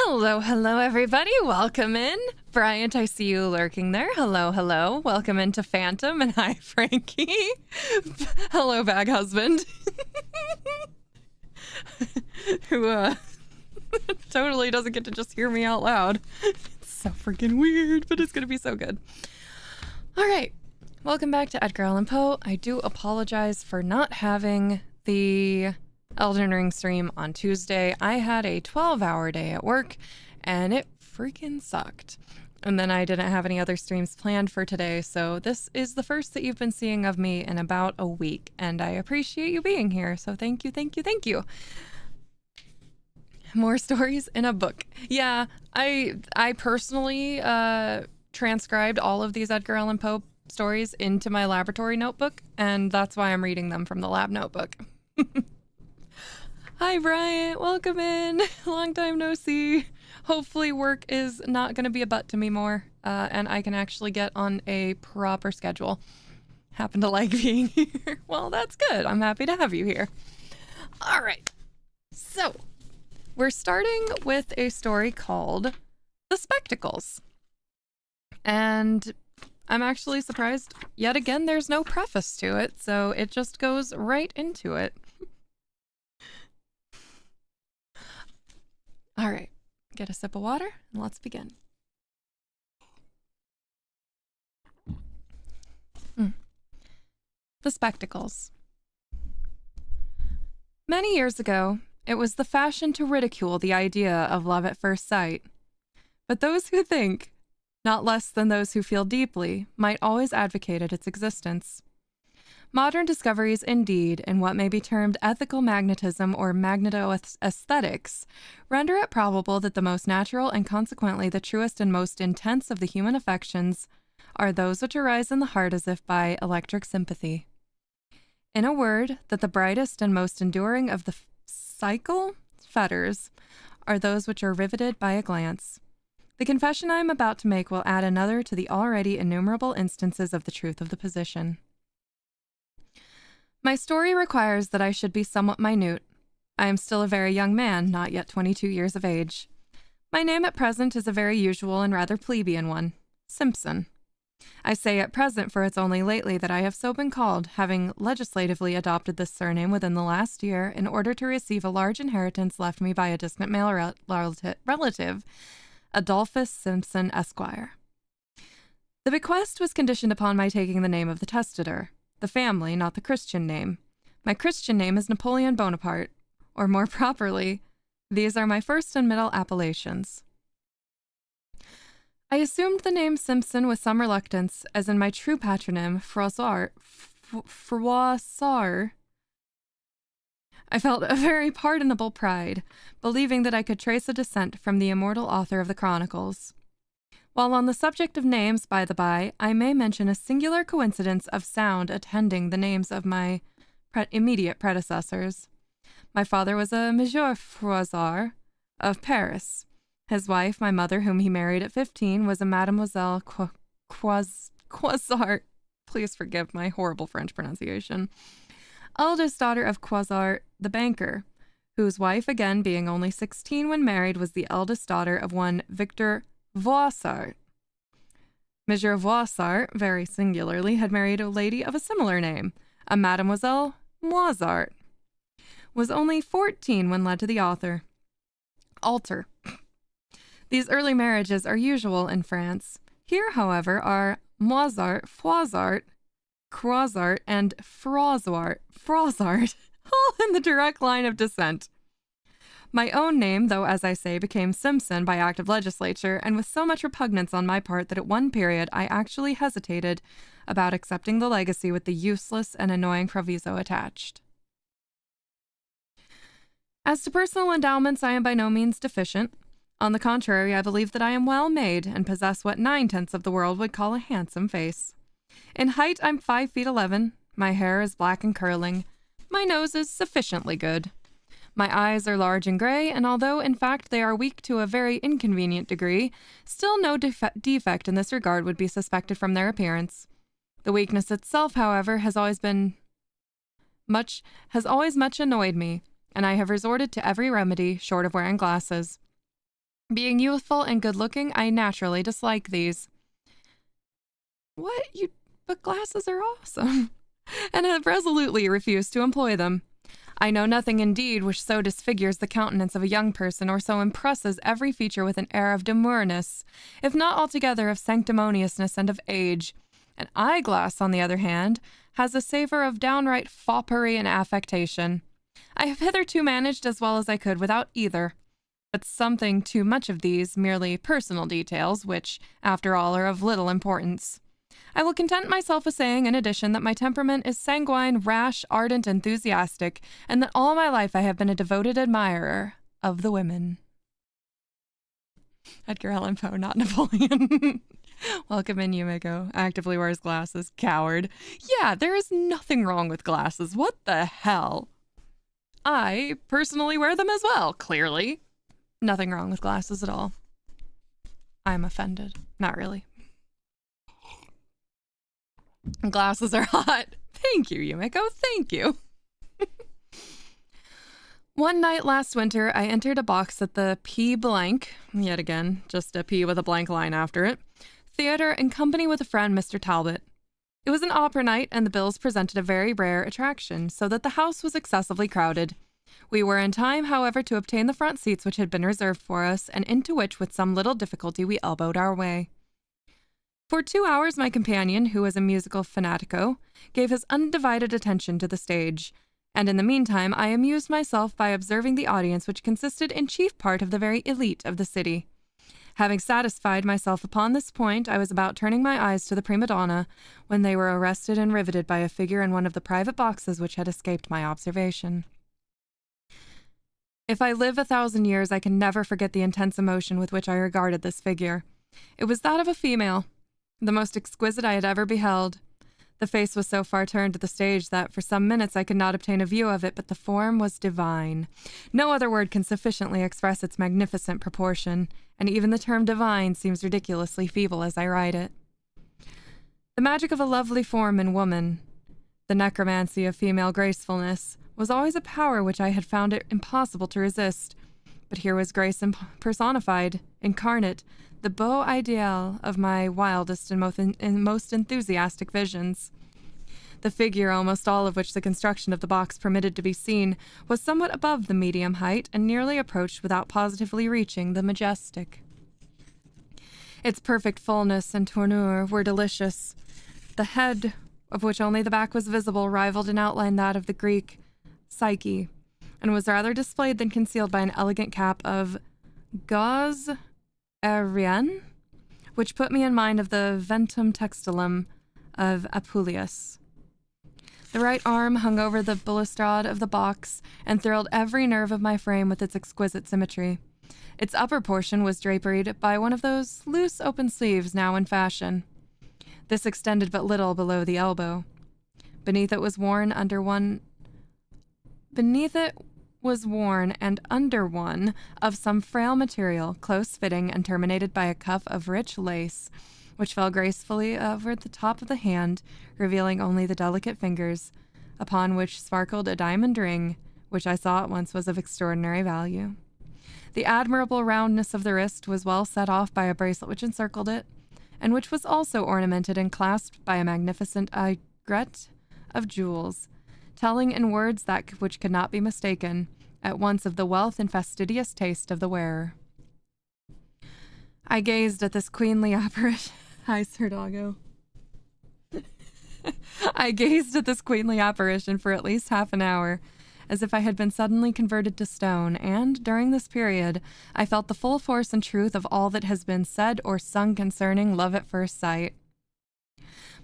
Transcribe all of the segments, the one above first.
Hello, everybody. Welcome in. Bryant, I see you lurking there. Hello. Welcome into Phantom, and hi, Frankie. Hello, bag husband. Who, totally doesn't get to just hear me out loud. It's so freaking weird, but it's gonna be so good. All right. Welcome back to Edgar Allan Poe. I do apologize for not having the Elden Ring stream on Tuesday. I had a 12-hour day at work, and it freaking sucked. And then I didn't have any other streams planned for today, so this is the first that you've been seeing of me in about a week, and I appreciate you being here, so thank you. More stories in a book. Yeah, I personally transcribed all of these Edgar Allan Poe stories into my laboratory notebook, and that's why I'm reading them from the lab notebook. Hi, Bryant. Welcome in. Long time no see. Hopefully work is not going to be a butt to me more, and I can actually get on a proper schedule. Happen to like being here. Well, that's good. I'm happy to have you here. All right. So, we're starting with a story called The Spectacles. And I'm actually surprised, yet again, there's no preface to it, so it just goes right into it. All right, get a sip of water and let's begin. The Spectacles. Many years ago, it was the fashion to ridicule the idea of love at first sight. But those who think, not less than those who feel deeply, might always advocate its existence. Modern discoveries, indeed, in what may be termed ethical magnetism or magneto-aesthetics, render it probable that the most natural and consequently the truest and most intense of the human affections are those which arise in the heart as if by electric sympathy. In a word, that the brightest and most enduring of the psychical fetters are those which are riveted by a glance. The confession I am about to make will add another to the already innumerable instances of the truth of the position. My story requires that I should be somewhat minute. I am still a very young man, not yet 22 years of age. My name at present is a very usual and rather plebeian one, Simpson. I say at present, for it's only lately that I have so been called, having legislatively adopted this surname within the last year in order to receive a large inheritance left me by a distant male relative, Adolphus Simpson, Esquire. The bequest was conditioned upon my taking the name of the testator. The family, not the Christian name. My Christian name is Napoleon Bonaparte, or more properly, these are my first and middle appellations. I assumed the name Simpson with some reluctance, as in my true patronym, Froissart, I felt a very pardonable pride, believing that I could trace a descent from the immortal author of the Chronicles. While on the subject of names, by the by, I may mention a singular coincidence of sound attending the names of my immediate predecessors. My father was a Monsieur Froissart of Paris. His wife, my mother, whom he married at 15, was a Mademoiselle Croissart. Please forgive my horrible French pronunciation. Eldest daughter of Croissart, the banker, whose wife, again being only 16 when married, was the eldest daughter of one Victor Voissart. Monsieur Voissart, very singularly, had married a lady of a similar name, a Mademoiselle Moissart. Was only 14 when led to the altar. These early marriages are usual in France. Here, however, are Moissart, Froissart, Croissart, and Froissart, all in the direct line of descent. My own name, though, as I say, became Simpson by act of legislature, and with so much repugnance on my part that at one period I actually hesitated about accepting the legacy with the useless and annoying proviso attached. As to personal endowments, I am by no means deficient. On the contrary, I believe that I am well made and possess what 9/10 of the world would call a handsome face. In height, I'm 5 feet 11. My hair is black and curling. My nose is sufficiently good. My eyes are large and gray, and although, in fact, they are weak to a very inconvenient degree, still no defect in this regard would be suspected from their appearance. The weakness itself, however, has always much annoyed me, and I have resorted to every remedy, short of wearing glasses. Being youthful and good-looking, I naturally dislike these. But glasses are awesome, and have resolutely refused to employ them. I know nothing indeed which so disfigures the countenance of a young person or so impresses every feature with an air of demureness, if not altogether of sanctimoniousness and of age. An eyeglass, on the other hand, has a savor of downright foppery and affectation. I have hitherto managed as well as I could without either, but something too much of these merely personal details, which, after all, are of little importance. I will content myself with saying, in addition, that my temperament is sanguine, rash, ardent, enthusiastic, and that all my life I have been a devoted admirer of the women. Edgar Allan Poe, not Napoleon. Welcome in, Yumiko. Actively wears glasses. Coward. Yeah, there is nothing wrong with glasses. What the hell? I personally wear them as well, clearly. Nothing wrong with glasses at all. I'm offended. Not really. Glasses are hot. Thank you, Yumiko. Thank you. One night last winter, I entered a box at the P blank, yet again, just a P with a blank line after it, theater in company with a friend, Mr. Talbot. It was an opera night, and the bills presented a very rare attraction, so that the house was excessively crowded. We were in time, however, to obtain the front seats which had been reserved for us, and into which, with some little difficulty, we elbowed our way. For 2 hours, my companion, who was a musical fanatico, gave his undivided attention to the stage, and in the meantime I amused myself by observing the audience, which consisted in chief part of the very elite of the city. Having satisfied myself upon this point, I was about turning my eyes to the prima donna, when they were arrested and riveted by a figure in one of the private boxes which had escaped my observation. If I live 1,000 years, I can never forget the intense emotion with which I regarded this figure. It was that of a female, the most exquisite I had ever beheld. The face was so far turned to the stage that for some minutes I could not obtain a view of it, but the form was divine. No other word can sufficiently express its magnificent proportion, and even the term divine seems ridiculously feeble as I write it. The magic of a lovely form in woman, the necromancy of female gracefulness, was always a power which I had found it impossible to resist. But here was grace personified, incarnate, the beau ideal of my wildest and most enthusiastic visions. The figure, almost all of which the construction of the box permitted to be seen, was somewhat above the medium height and nearly approached without positively reaching the majestic. Its perfect fullness and tournure were delicious. The head, of which only the back was visible, rivaled in outline that of the Greek Psyche, and was rather displayed than concealed by an elegant cap of gauze Arienne, which put me in mind of the ventum textilum of Apuleius. The right arm hung over the balustrade of the box and thrilled every nerve of my frame with its exquisite symmetry. Its upper portion was draperied by one of those loose open sleeves now in fashion. This extended but little below the elbow. Beneath it was worn and under one of some frail material, close-fitting and terminated by a cuff of rich lace, which fell gracefully over the top of the hand, revealing only the delicate fingers, upon which sparkled a diamond ring, which I saw at once was of extraordinary value. The admirable roundness of the wrist was well set off by a bracelet which encircled it, and which was also ornamented and clasped by a magnificent aigrette of jewels, telling in words that which could not be mistaken, at once of the wealth and fastidious taste of the wearer. I gazed at this queenly apparition. Hi, Sir Doggo. I gazed at this queenly apparition for at least half an hour, as if I had been suddenly converted to stone, and, during this period, I felt the full force and truth of all that has been said or sung concerning love at first sight.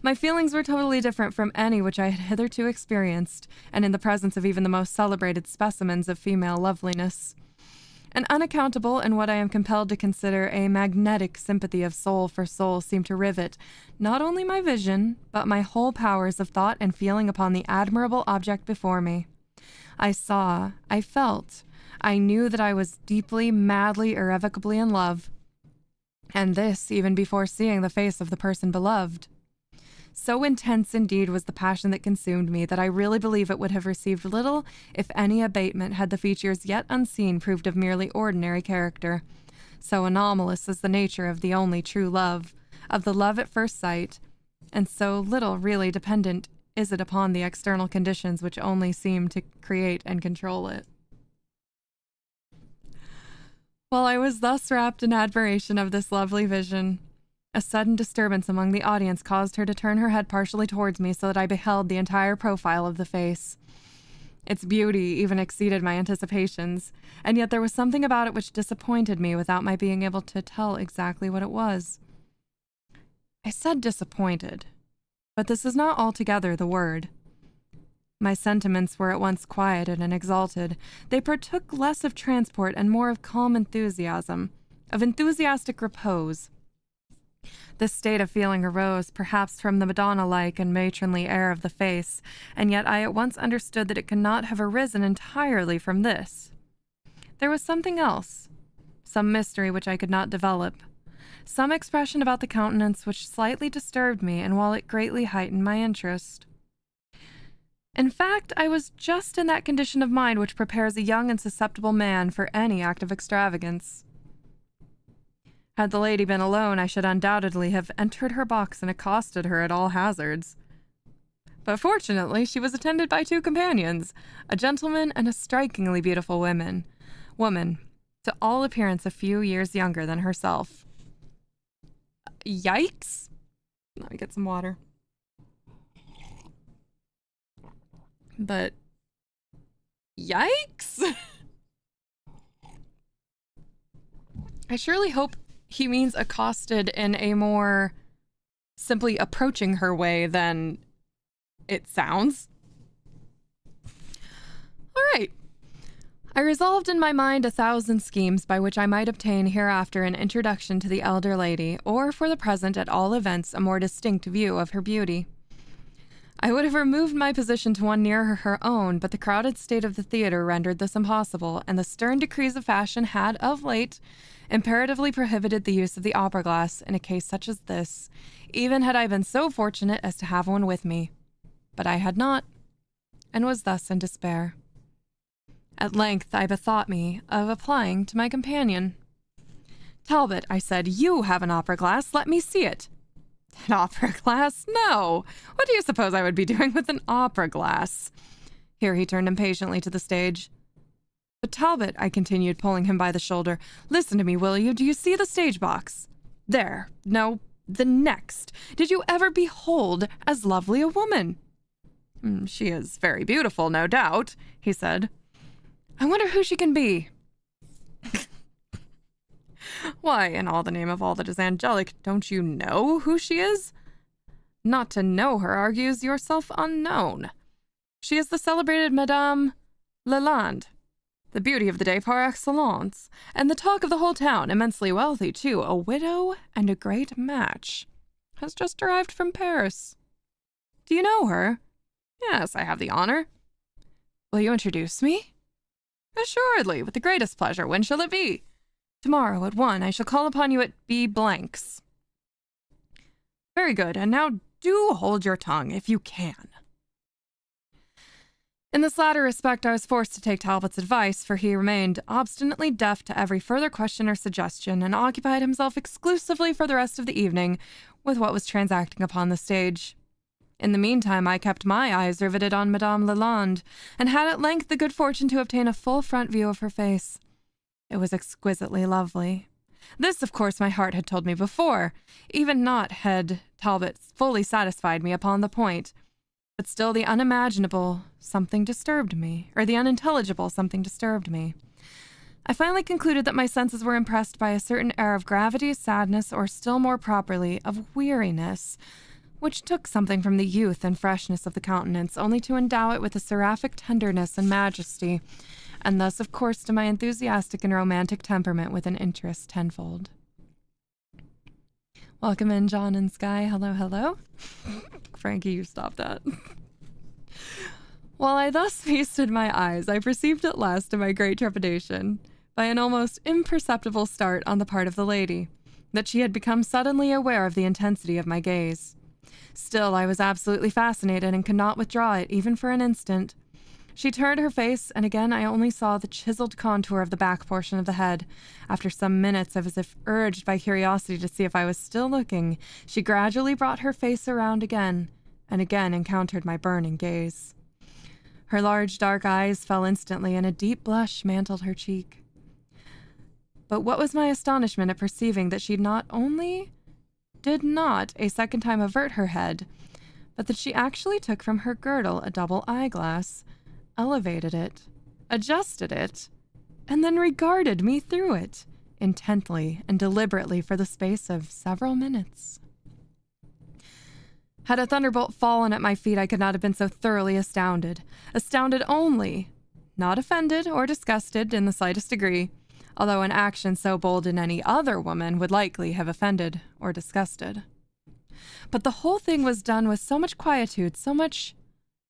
My feelings were totally different from any which I had hitherto experienced, and in the presence of even the most celebrated specimens of female loveliness. An unaccountable and what I am compelled to consider a magnetic sympathy of soul for soul seemed to rivet not only my vision, but my whole powers of thought and feeling upon the admirable object before me. I saw, I felt, I knew that I was deeply, madly, irrevocably in love, and this even before seeing the face of the person beloved. So intense indeed was the passion that consumed me that I really believe it would have received little, if any, abatement had the features yet unseen proved of merely ordinary character. So anomalous is the nature of the only true love, of the love at first sight, and so little really dependent is it upon the external conditions which only seem to create and control it. While I was thus wrapped in admiration of this lovely vision, a sudden disturbance among the audience caused her to turn her head partially towards me so that I beheld the entire profile of the face. Its beauty even exceeded my anticipations, and yet there was something about it which disappointed me without my being able to tell exactly what it was. I said disappointed, but this is not altogether the word. My sentiments were at once quieted and exalted. They partook less of transport and more of calm enthusiasm, of enthusiastic repose. This state of feeling arose, perhaps, from the Madonna-like and matronly air of the face, and yet I at once understood that it could not have arisen entirely from this. There was something else, some mystery which I could not develop, some expression about the countenance which slightly disturbed me, and while it greatly heightened my interest. In fact, I was just in that condition of mind which prepares a young and susceptible man for any act of extravagance. Had the lady been alone, I should undoubtedly have entered her box and accosted her at all hazards. But fortunately, she was attended by two companions, a gentleman and a strikingly beautiful woman, to all appearance a few years younger than herself. Yikes! Let me get some water. But yikes! I surely hope he means accosted in a more simply approaching her way than it sounds. All right. I resolved in my mind 1,000 schemes by which I might obtain hereafter an introduction to the elder lady, or for the present, at all events, a more distinct view of her beauty. I would have removed my position to one nearer her own, but the crowded state of the theater rendered this impossible, and the stern decrees of fashion had, of late, imperatively prohibited the use of the opera glass in a case such as this, even had I been so fortunate as to have one with me. But I had not, and was thus in despair. At length I bethought me of applying to my companion. "Talbot," I said, "you have an opera glass. Let me see it." "An opera glass? No! What do you suppose I would be doing with an opera glass?" Here he turned impatiently to the stage. "But Talbot," I continued, pulling him by the shoulder, "listen to me, will you? Do you see the stage box? There. No, the next. Did you ever behold as lovely a woman?" "She is very beautiful, no doubt," he said. "I wonder who she can be." "Why, in all the name of all that is angelic, don't you know who she is? Not to know her argues yourself unknown. She is the celebrated Madame Lalande, the beauty of the day par excellence, and the talk of the whole town, immensely wealthy, too, a widow and a great match. Has just arrived from Paris. Do you know her?" "Yes, I have the honor." "Will you introduce me?" "Assuredly, with the greatest pleasure. When shall it be?" "Tomorrow at 1. I shall call upon you at B. Blank's." "Very good, and now do hold your tongue, if you can." In this latter respect, I was forced to take Talbot's advice, for he remained obstinately deaf to every further question or suggestion, and occupied himself exclusively for the rest of the evening with what was transacting upon the stage. In the meantime, I kept my eyes riveted on Madame Lalande, and had at length the good fortune to obtain a full front view of her face. It was exquisitely lovely. This, of course, my heart had told me before. Even not had Talbot fully satisfied me upon the point. But still the unimaginable something disturbed me, or the unintelligible something disturbed me. I finally concluded that my senses were impressed by a certain air of gravity, sadness, or still more properly, of weariness, which took something from the youth and freshness of the countenance, only to endow it with a seraphic tenderness and majesty, and thus, of course, to my enthusiastic and romantic temperament with an interest tenfold. Welcome in, John and Sky. Hello, hello. Frankie, you stop that. While I thus feasted my eyes, I perceived at last, to my great trepidation, by an almost imperceptible start on the part of the lady, that she had become suddenly aware of the intensity of my gaze. Still, I was absolutely fascinated and could not withdraw it, even for an instant. She turned her face, and again I only saw the chiseled contour of the back portion of the head. After some minutes, as if urged by curiosity to see if I was still looking, she gradually brought her face around again, and again encountered my burning gaze. Her large dark eyes fell instantly, and a deep blush mantled her cheek. But what was my astonishment at perceiving that she not only did not a second time avert her head, but that she actually took from her girdle a double eyeglass, elevated it, adjusted it, and then regarded me through it, intently and deliberately for the space of several minutes. Had a thunderbolt fallen at my feet, I could not have been so thoroughly astounded. Astounded only, not offended or disgusted in the slightest degree, although an action so bold in any other woman would likely have offended or disgusted. But the whole thing was done with so much quietude, so much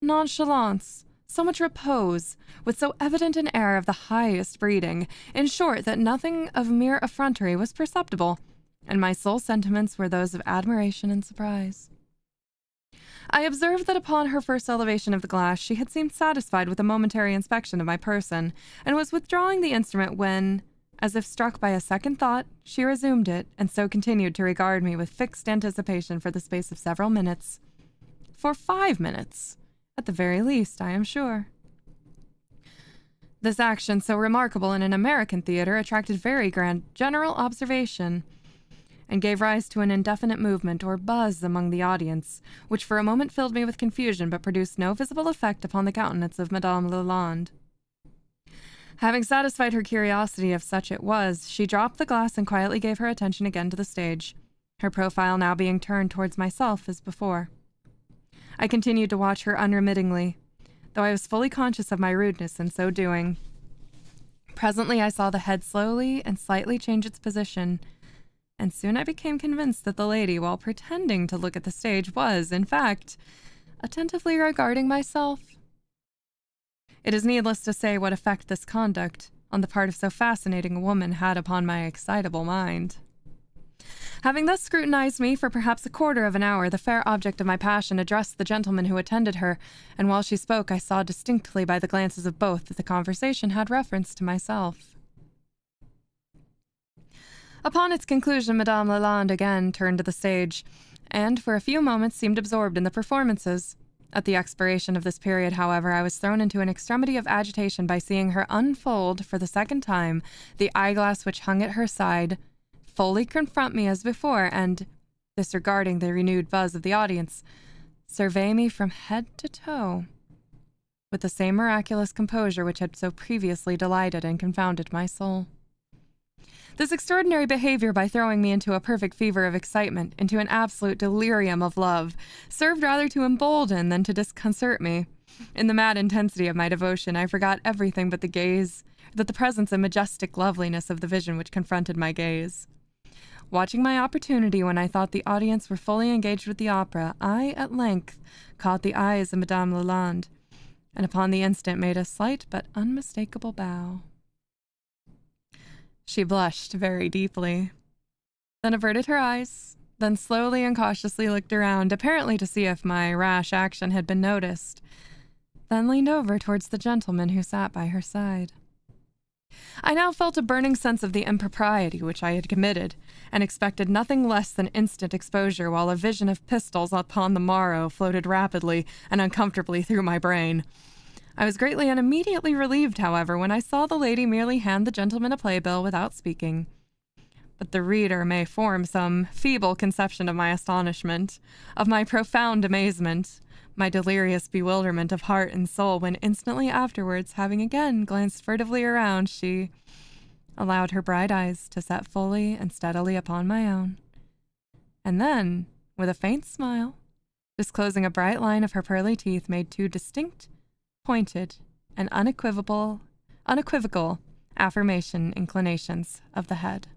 nonchalance, so much repose, with so evident an air of the highest breeding, in short, that nothing of mere effrontery was perceptible, and my sole sentiments were those of admiration and surprise. I observed that upon her first elevation of the glass, she had seemed satisfied with a momentary inspection of my person, and was withdrawing the instrument when, as if struck by a second thought, she resumed it, and so continued to regard me with fixed anticipation for the space of several minutes. For 5 minutes, at the very least, I am sure. This action, so remarkable in an American theater, attracted very grand general observation, and gave rise to an indefinite movement or buzz among the audience, which for a moment filled me with confusion, but produced no visible effect upon the countenance of Madame Lalande. Having satisfied her curiosity, if such it was, she dropped the glass and quietly gave her attention again to the stage, her profile now being turned towards myself as before. I continued to watch her unremittingly, though I was fully conscious of my rudeness in so doing. Presently I saw the head slowly and slightly change its position, and soon I became convinced that the lady, while pretending to look at the stage, was, in fact, attentively regarding myself. It is needless to say what effect this conduct, on the part of so fascinating a woman, had upon my excitable mind. Having thus scrutinized me for perhaps a quarter of an hour, the fair object of my passion addressed the gentleman who attended her, and while she spoke, I saw distinctly by the glances of both that the conversation had reference to myself. Upon its conclusion, Madame Lalande again turned to the stage, and for a few moments seemed absorbed in the performances. At the expiration of this period, however, I was thrown into an extremity of agitation by seeing her unfold, for the second time, the eyeglass which hung at her side, fully confront me as before, and, disregarding the renewed buzz of the audience, survey me from head to toe, with the same miraculous composure which had so previously delighted and confounded my soul. This extraordinary behavior, by throwing me into a perfect fever of excitement, into an absolute delirium of love, served rather to embolden than to disconcert me. In the mad intensity of my devotion, I forgot everything but the presence and majestic loveliness of the vision which confronted my gaze. Watching my opportunity when I thought the audience were fully engaged with the opera, I, at length, caught the eyes of Madame Lalande, and upon the instant made a slight but unmistakable bow. She blushed very deeply, then averted her eyes, then slowly and cautiously looked around, apparently to see if my rash action had been noticed, then leaned over towards the gentleman who sat by her side. I now felt a burning sense of the impropriety which I had committed, and expected nothing less than instant exposure, while a vision of pistols upon the morrow floated rapidly and uncomfortably through my brain. I was greatly and immediately relieved, however, when I saw the lady merely hand the gentleman a playbill without speaking. But the reader may form some feeble conception of my astonishment, of my profound amazement, my delirious bewilderment of heart and soul, when instantly afterwards, having again glanced furtively around, she allowed her bright eyes to set fully and steadily upon my own, and then, with a faint smile, disclosing a bright line of her pearly teeth, made two distinct, pointed, and unequivocal affirmation inclinations of the head.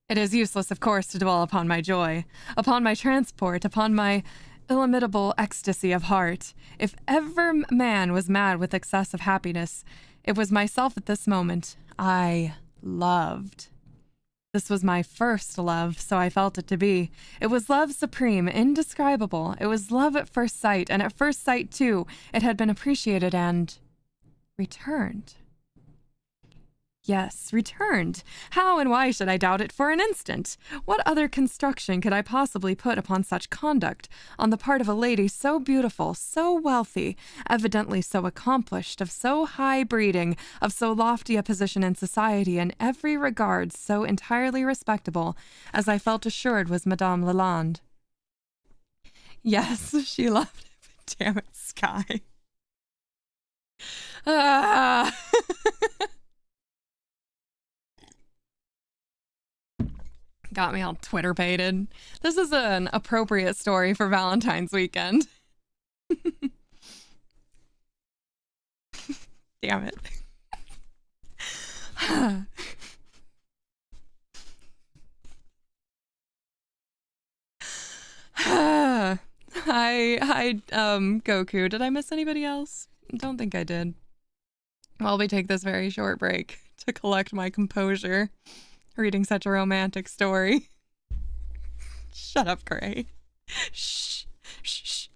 It is useless, of course, to dwell upon my joy, upon my transport, upon my illimitable ecstasy of heart. If ever man was mad with excess of happiness, it was myself at this moment. I loved. This was my first love, so I felt it to be. It was love supreme, indescribable. It was love at first sight, and at first sight, too, it had been appreciated and returned. Yes, returned. How and why should I doubt it for an instant? What other construction could I possibly put upon such conduct on the part of a lady so beautiful, so wealthy, evidently so accomplished, of so high breeding, of so lofty a position in society, in every regard so entirely respectable, as I felt assured was Madame Lalande? Yes, she loved it. Damn it, Sky. Ah. Got me all Twitter baited. This is an appropriate story for Valentine's weekend. Damn it. Hi, Goku. Did I miss anybody else? Don't think I did. While we take this very short break to collect my composure. Reading such a romantic story. Shut up, Gray. Shh. Shh.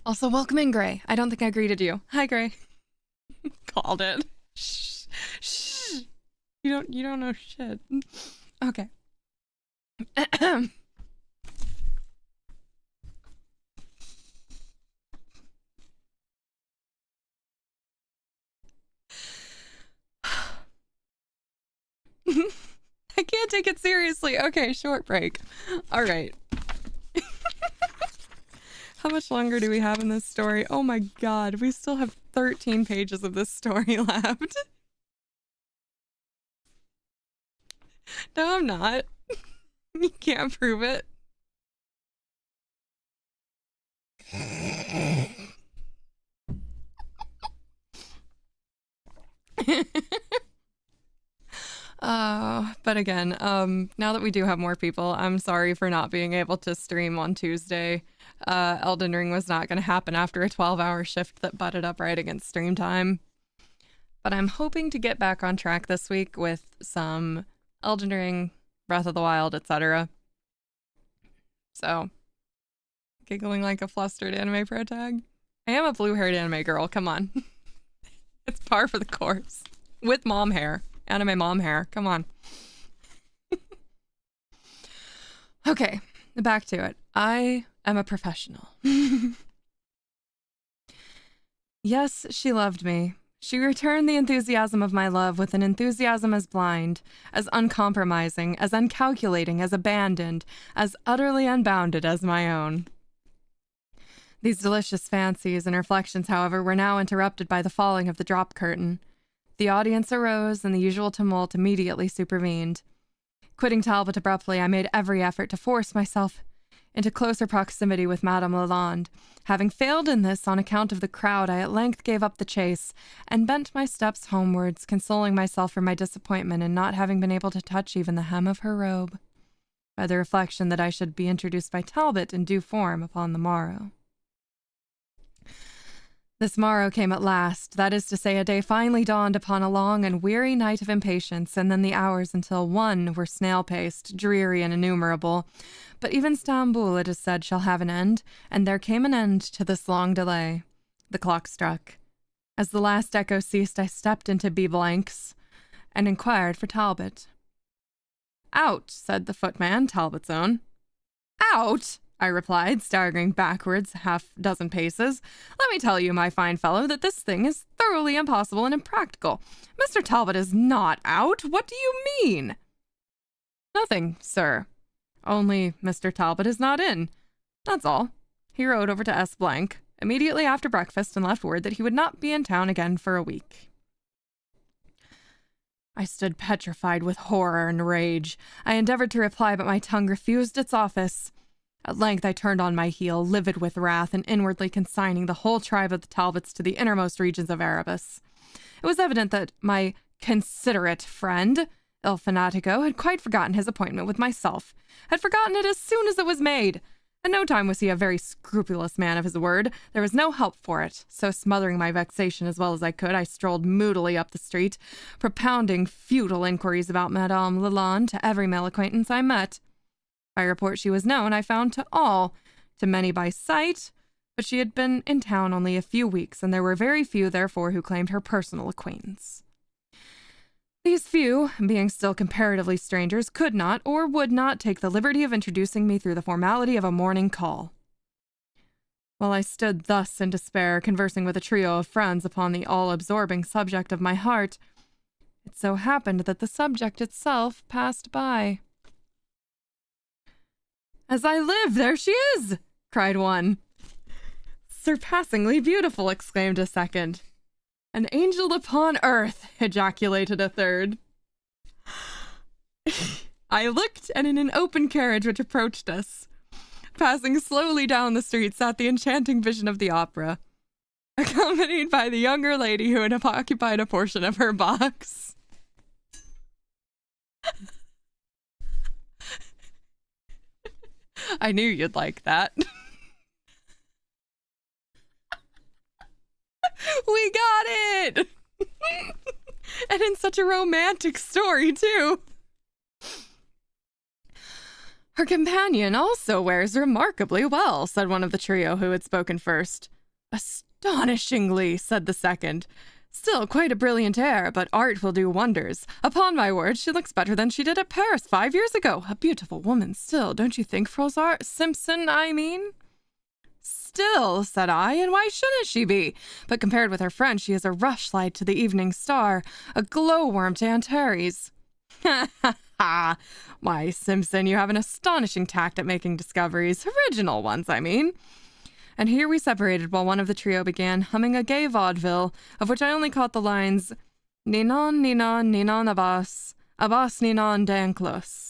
Also, welcome in, Gray. I don't think I greeted you. Hi, Gray. Called it. Shh. Shh. You don't know shit. Okay. I can't take it seriously. Okay, short break. All right. How much longer do we have in this story? Oh my god, we still have 13 pages of this story left. No, I'm not. You can't prove it. But again, now that we do have more people, I'm sorry for not being able to stream on Tuesday. Elden Ring was not going to happen after a 12-hour shift that butted up right against stream time. But I'm hoping to get back on track this week with some Elden Ring, Breath of the Wild, etc. So, giggling like a flustered anime pro tag. I am a blue-haired anime girl, come on. It's par for the course. With mom hair. Anime mom hair. Come on. Okay, back to it. I am a professional. Yes, she loved me. She returned the enthusiasm of my love with an enthusiasm as blind, as uncompromising, as uncalculating, as abandoned, as utterly unbounded as my own. These delicious fancies and reflections, however, were now interrupted by the falling of the drop curtain. The audience arose, and the usual tumult immediately supervened. Quitting Talbot abruptly, I made every effort to force myself into closer proximity with Madame Lalande. Having failed in this on account of the crowd, I at length gave up the chase, and bent my steps homewards, consoling myself for my disappointment in not having been able to touch even the hem of her robe, by the reflection that I should be introduced by Talbot in due form upon the morrow. This morrow came at last, that is to say, a day finally dawned upon a long and weary night of impatience, and then the hours until 1 were snail-paced, dreary, and innumerable. But even Stamboul, it is said, shall have an end, and there came an end to this long delay. The clock struck. As the last echo ceased, I stepped into B-blanks and inquired for Talbot. "Out," said the footman, Talbot's own. "Out?" I replied, staggering backwards half-dozen paces. "Let me tell you, my fine fellow, that this thing is thoroughly impossible and impractical. Mr. Talbot is not out. What do you mean?" "Nothing, sir. Only Mr. Talbot is not in. That's all. He rode over to S blank immediately after breakfast and left word that he would not be in town again for a week." I stood petrified with horror and rage. I endeavored to reply, but my tongue refused its office. At length I turned on my heel, livid with wrath, and inwardly consigning the whole tribe of the Talbots to the innermost regions of Erebus. It was evident that my considerate friend, Il Fanatico, had quite forgotten his appointment with myself, had forgotten it as soon as it was made, In no time was he a very scrupulous man of his word. There was no help for it. So, smothering my vexation as well as I could, I strolled moodily up the street, propounding futile inquiries about Madame Lalande to every male acquaintance I met. By report she was known, I found, to all, to many by sight, but she had been in town only a few weeks, and there were very few, therefore, who claimed her personal acquaintance. These few, being still comparatively strangers, could not or would not take the liberty of introducing me through the formality of a morning call. While I stood thus in despair, conversing with a trio of friends upon the all-absorbing subject of my heart, it so happened that the subject itself passed by. "As I live, there she is!" cried one. "Surpassingly beautiful!" exclaimed a second. "An angel upon earth!" ejaculated a third. I looked, and in an open carriage which approached us, passing slowly down the street, sat the enchanting vision of the opera, accompanied by the younger lady who had occupied a portion of her box. I knew you'd like that. We got it! And in such a romantic story, too. "Her companion also wears remarkably well," said one of the trio who had spoken first. "Astonishingly," said the second. "Still quite a brilliant air, but art will do wonders. Upon my word, she looks better than she did at Paris 5 years ago. A beautiful woman still, don't you think, Frozar? Simpson, I mean?" "Still," said I, "and why shouldn't she be? But compared with her friend, she is a rushlight to the evening star, a glowworm to Antares." "Ha, ha, ha! Why, Simpson, you have an astonishing tact at making discoveries. Original ones, I mean." And here we separated while one of the trio began humming a gay vaudeville, of which I only caught the lines, "Ninon, ninon, ninon abbas ninon danclos."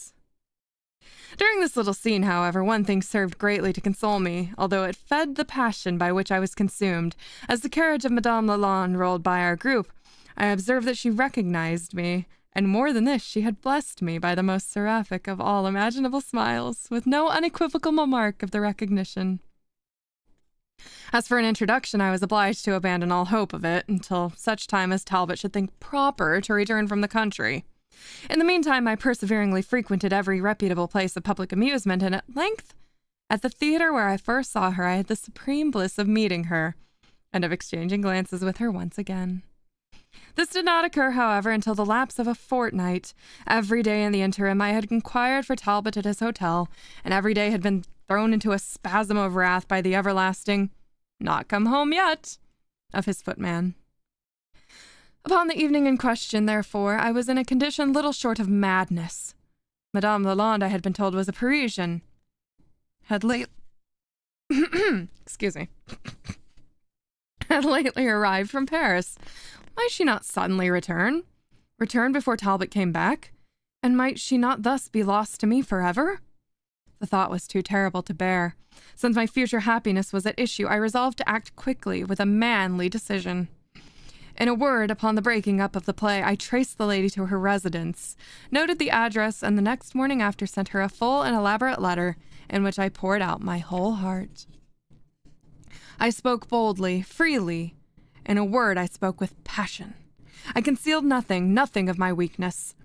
During this little scene, however, one thing served greatly to console me, although it fed the passion by which I was consumed. As the carriage of Madame Lalande rolled by our group, I observed that she recognized me, and more than this, she had blessed me by the most seraphic of all imaginable smiles, with no unequivocal mark of the recognition. As for an introduction, I was obliged to abandon all hope of it, until such time as Talbot should think proper to return from the country. In the meantime, I perseveringly frequented every reputable place of public amusement, and at length, at the theater where I first saw her, I had the supreme bliss of meeting her, and of exchanging glances with her once again. This did not occur, however, until the lapse of a fortnight. Every day in the interim, I had inquired for Talbot at his hotel, and every day had been thrown into a spasm of wrath by the everlasting "Not come home yet" of his footman. Upon the evening in question, therefore, I was in a condition little short of madness. Madame Lalande, I had been told, was a Parisian. Had excuse me. Had lately arrived from Paris. Might she not suddenly return? Return before Talbot came back? And might she not thus be lost to me forever? The thought was too terrible to bear. Since my future happiness was at issue, I resolved to act quickly, with a manly decision. In a word, upon the breaking up of the play, I traced the lady to her residence, noted the address, and the next morning after sent her a full and elaborate letter, in which I poured out my whole heart. I spoke boldly, freely. In a word, I spoke with passion. I concealed nothing of my weakness.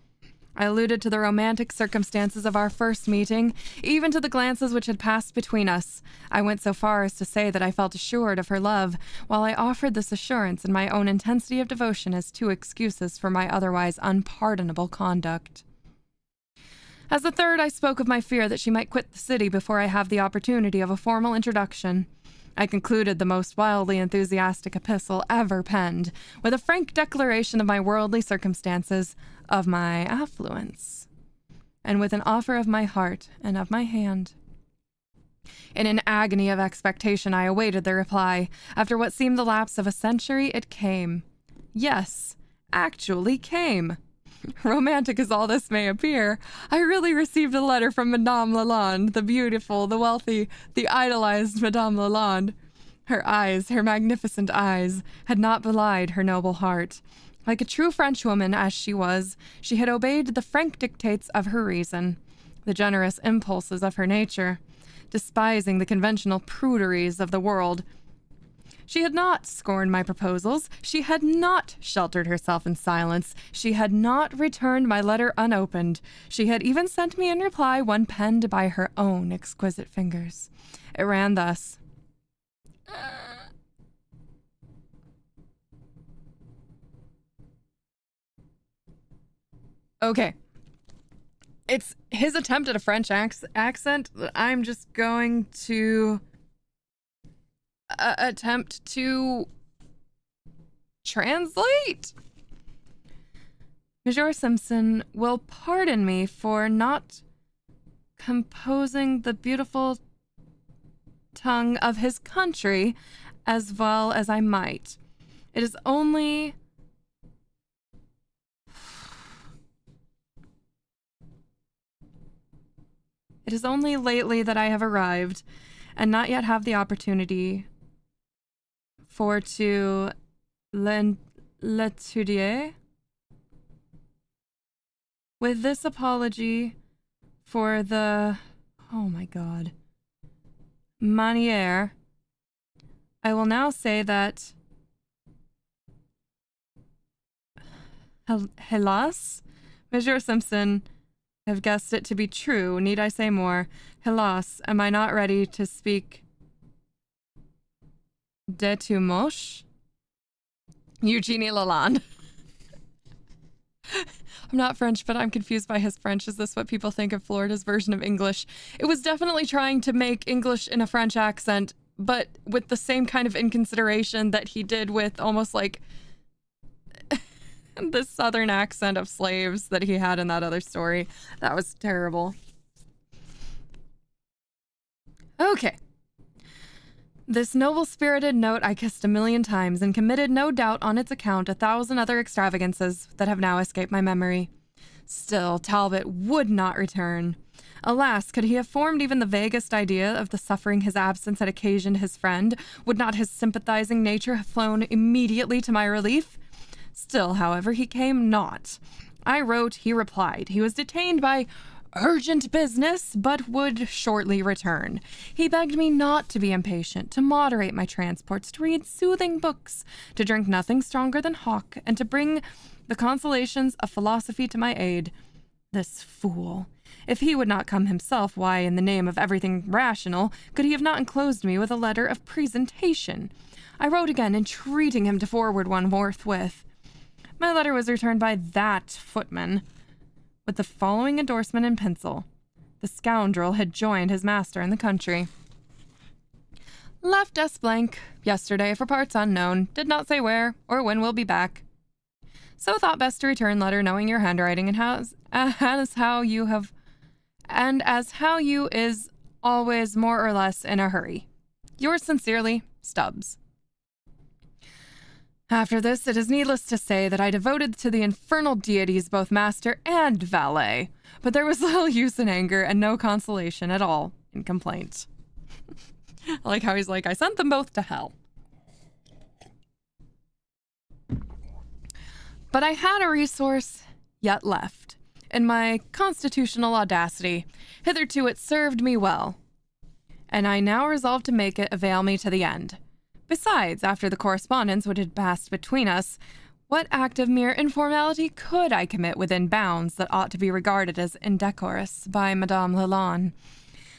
I alluded to the romantic circumstances of our first meeting, even to the glances which had passed between us. I went so far as to say that I felt assured of her love, while I offered this assurance and my own intensity of devotion as two excuses for my otherwise unpardonable conduct. As a third, I spoke of my fear that she might quit the city before I have the opportunity of a formal introduction. I concluded the most wildly enthusiastic epistle ever penned, with a frank declaration of my worldly circumstances, of my affluence, and with an offer of my heart and of my hand. In an agony of expectation, I awaited the reply. After what seemed the lapse of a century, it came. Yes, actually came. Romantic as all this may appear, I really received a letter from Madame Lalande, the beautiful, the wealthy, the idolized Madame Lalande. Her eyes, her magnificent eyes, had not belied her noble heart. Like a true Frenchwoman as she was, she had obeyed the frank dictates of her reason, the generous impulses of her nature. despising the conventional pruderies of the world. She had not scorned my proposals. She had not sheltered herself in silence. She had not returned my letter unopened. She had even sent me in reply one penned by her own exquisite fingers. It ran thus. Okay. It's his attempt at a French accent that I'm just going to attempt to translate. Monsieur Simpson will pardon me for not composing the beautiful tongue of his country as well as I might. It is only lately that I have arrived and not yet have the opportunity for to l'étudier. With this apology for the, oh my god, manière, I will now say that, hélas, Monsieur Simpson, have guessed it to be true. Need I say more? Hélas, am I not ready to speak de tu moche? Eugenie Lalonde. I'm not French, but I'm confused by his French. Is this what people think of Florida's version of English? It was definitely trying to make English in a French accent, but with the same kind of inconsideration that he did with almost like the southern accent of slaves that he had in that other story. That was terrible. Okay. This noble-spirited note I kissed 1,000,000 times and committed no doubt on its account 1,000 other extravagances that have now escaped my memory. Still, Talbot would not return. Alas, could he have formed even the vaguest idea of the suffering his absence had occasioned his friend? Would not his sympathizing nature have flown immediately to my relief? Still, however, he came not. I wrote, he replied. He was detained by urgent business, but would shortly return. He begged me not to be impatient, to moderate my transports, to read soothing books, to drink nothing stronger than hock, and to bring the consolations of philosophy to my aid. This fool! If he would not come himself, why, in the name of everything rational, could he have not enclosed me with a letter of presentation? I wrote again, entreating him to forward one forthwith. My letter was returned by that footman, with the following endorsement in pencil. The scoundrel had joined his master in the country. Left us blank yesterday for parts unknown. Did not say where or when we'll be back. So thought best to return letter knowing your handwriting and as how you is always more or less in a hurry. Yours sincerely, Stubbs. After this, it is needless to say that I devoted to the infernal deities both master and valet, but there was little use in anger and no consolation at all in complaint. I like how he's like, I sent them both to hell. But I had a resource yet left, in my constitutional audacity. Hitherto it served me well, and I now resolved to make it avail me to the end. Besides, after the correspondence which had passed between us, what act of mere informality could I commit within bounds that ought to be regarded as indecorous by Madame Lalonde?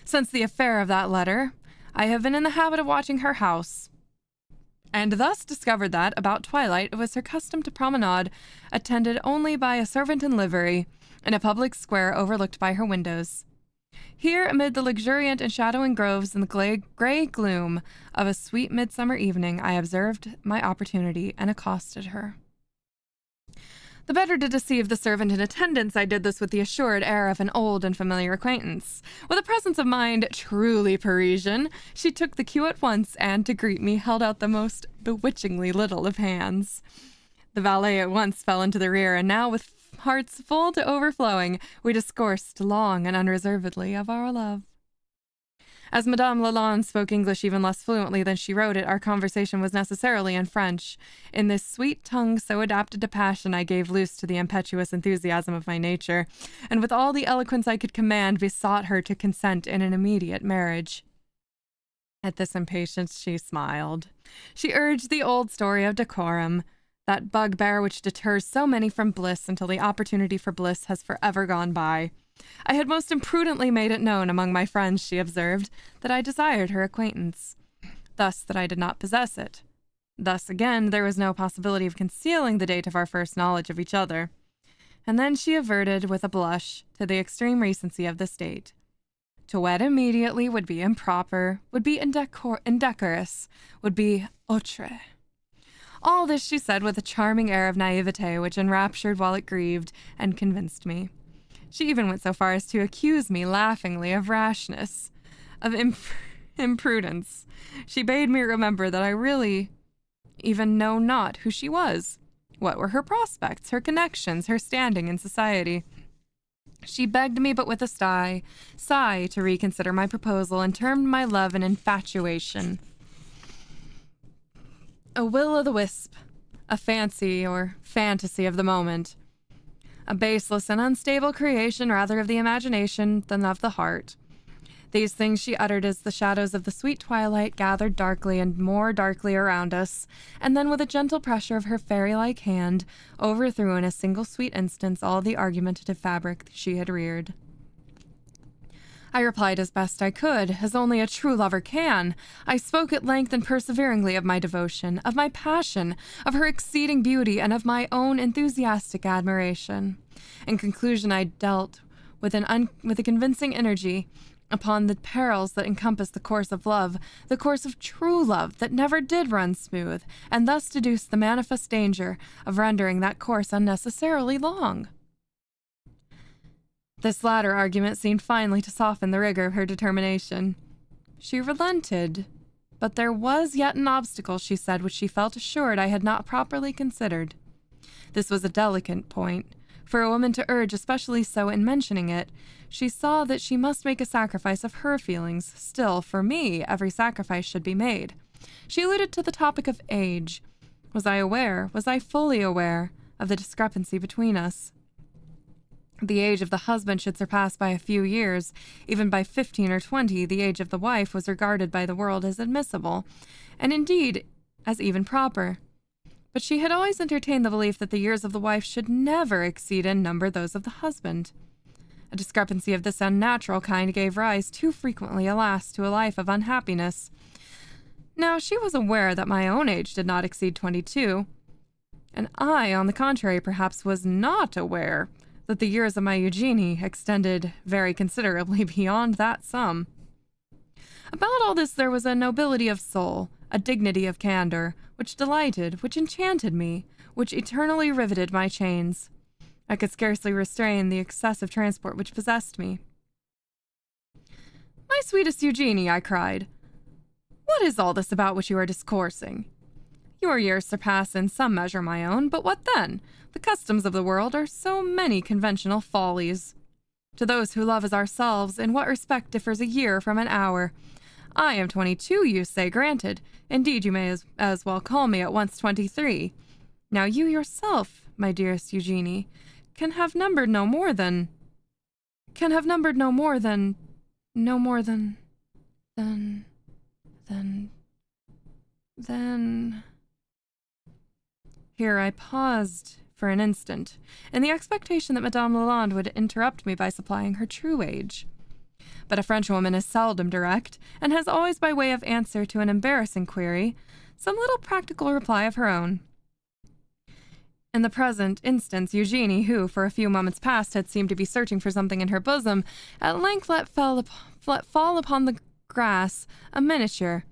Since the affair of that letter, I have been in the habit of watching her house, and thus discovered that, about twilight, it was her custom to promenade, attended only by a servant in livery, in a public square overlooked by her windows. Here, amid the luxuriant and shadowing groves and the gray gloom of a sweet midsummer evening, I observed my opportunity and accosted her. The better to deceive the servant in attendance, I did this with the assured air of an old and familiar acquaintance. With a presence of mind truly Parisian, she took the cue at once, and, to greet me, held out the most bewitchingly little of hands. The valet at once fell into the rear, and now, with hearts full to overflowing, we discoursed long and unreservedly of our love. As Madame Lalande spoke English even less fluently than she wrote it, our conversation was necessarily in French. In this sweet tongue so adapted to passion, I gave loose to the impetuous enthusiasm of my nature, and with all the eloquence I could command, besought her to consent in an immediate marriage. At this impatience, she smiled. She urged the old story of decorum, that bugbear which deters so many from bliss until the opportunity for bliss has forever gone by. I had most imprudently made it known among my friends, she observed, that I desired her acquaintance, thus that I did not possess it. Thus, again, there was no possibility of concealing the date of our first knowledge of each other. And then she averted, with a blush, to the extreme recency of the state. To wed immediately would be improper, would be indecorous, would be outre. All this she said with a charming air of naivete which enraptured while it grieved, and convinced me. She even went so far as to accuse me laughingly of rashness, of imprudence. She bade me remember that I really even know not who she was. What were her prospects, her connections, her standing in society? She begged me, but with a sigh, to reconsider my proposal, and termed my love an infatuation. A will-o'-the-wisp, a fancy or fantasy of the moment. A baseless and unstable creation rather of the imagination than of the heart. These things she uttered as the shadows of the sweet twilight gathered darkly and more darkly around us, and then with a gentle pressure of her fairy-like hand, overthrew in a single sweet instance all the argumentative fabric she had reared. I replied as best I could, as only a true lover can. I spoke at length and perseveringly of my devotion, of my passion, of her exceeding beauty, and of my own enthusiastic admiration. In conclusion, I dealt with a convincing energy upon the perils that encompass the course of love, the course of true love that never did run smooth, and thus deduced the manifest danger of rendering that course unnecessarily long. This latter argument seemed finally to soften the rigor of her determination. She relented, but there was yet an obstacle, she said, which she felt assured I had not properly considered. This was a delicate point. For a woman to urge, especially so in mentioning it, she saw that she must make a sacrifice of her feelings. Still, for me, every sacrifice should be made. She alluded to the topic of age. Was I fully aware of the discrepancy between us? The age of the husband should surpass by a few years. Even by 15 or 20, the age of the wife was regarded by the world as admissible, and indeed as even proper. But she had always entertained the belief that the years of the wife should never exceed in number those of the husband. A discrepancy of this unnatural kind gave rise too frequently, alas, to a life of unhappiness. Now, she was aware that my own age did not exceed 22, and I, on the contrary, perhaps was not aware that the years of my Eugenie extended very considerably beyond that sum. About all this there was a nobility of soul, a dignity of candor, which delighted, which enchanted me, which eternally riveted my chains. I could scarcely restrain the excessive transport which possessed me. "My sweetest Eugenie," I cried, "what is all this about which you are discoursing? Your years surpass in some measure my own, but what then? The customs of the world are so many conventional follies. To those who love as ourselves, in what respect differs a year from an hour? I am 22, you say, granted. Indeed, you may as well call me at once 23. Now you yourself, my dearest Eugenie, can have numbered no more than... Here I paused for an instant, in the expectation that Madame Lalande would interrupt me by supplying her true age. But a Frenchwoman is seldom direct, and has always by way of answer to an embarrassing query, some little practical reply of her own. In the present instance, Eugenie, who for a few moments past had seemed to be searching for something in her bosom, at length let fall upon the grass a miniature,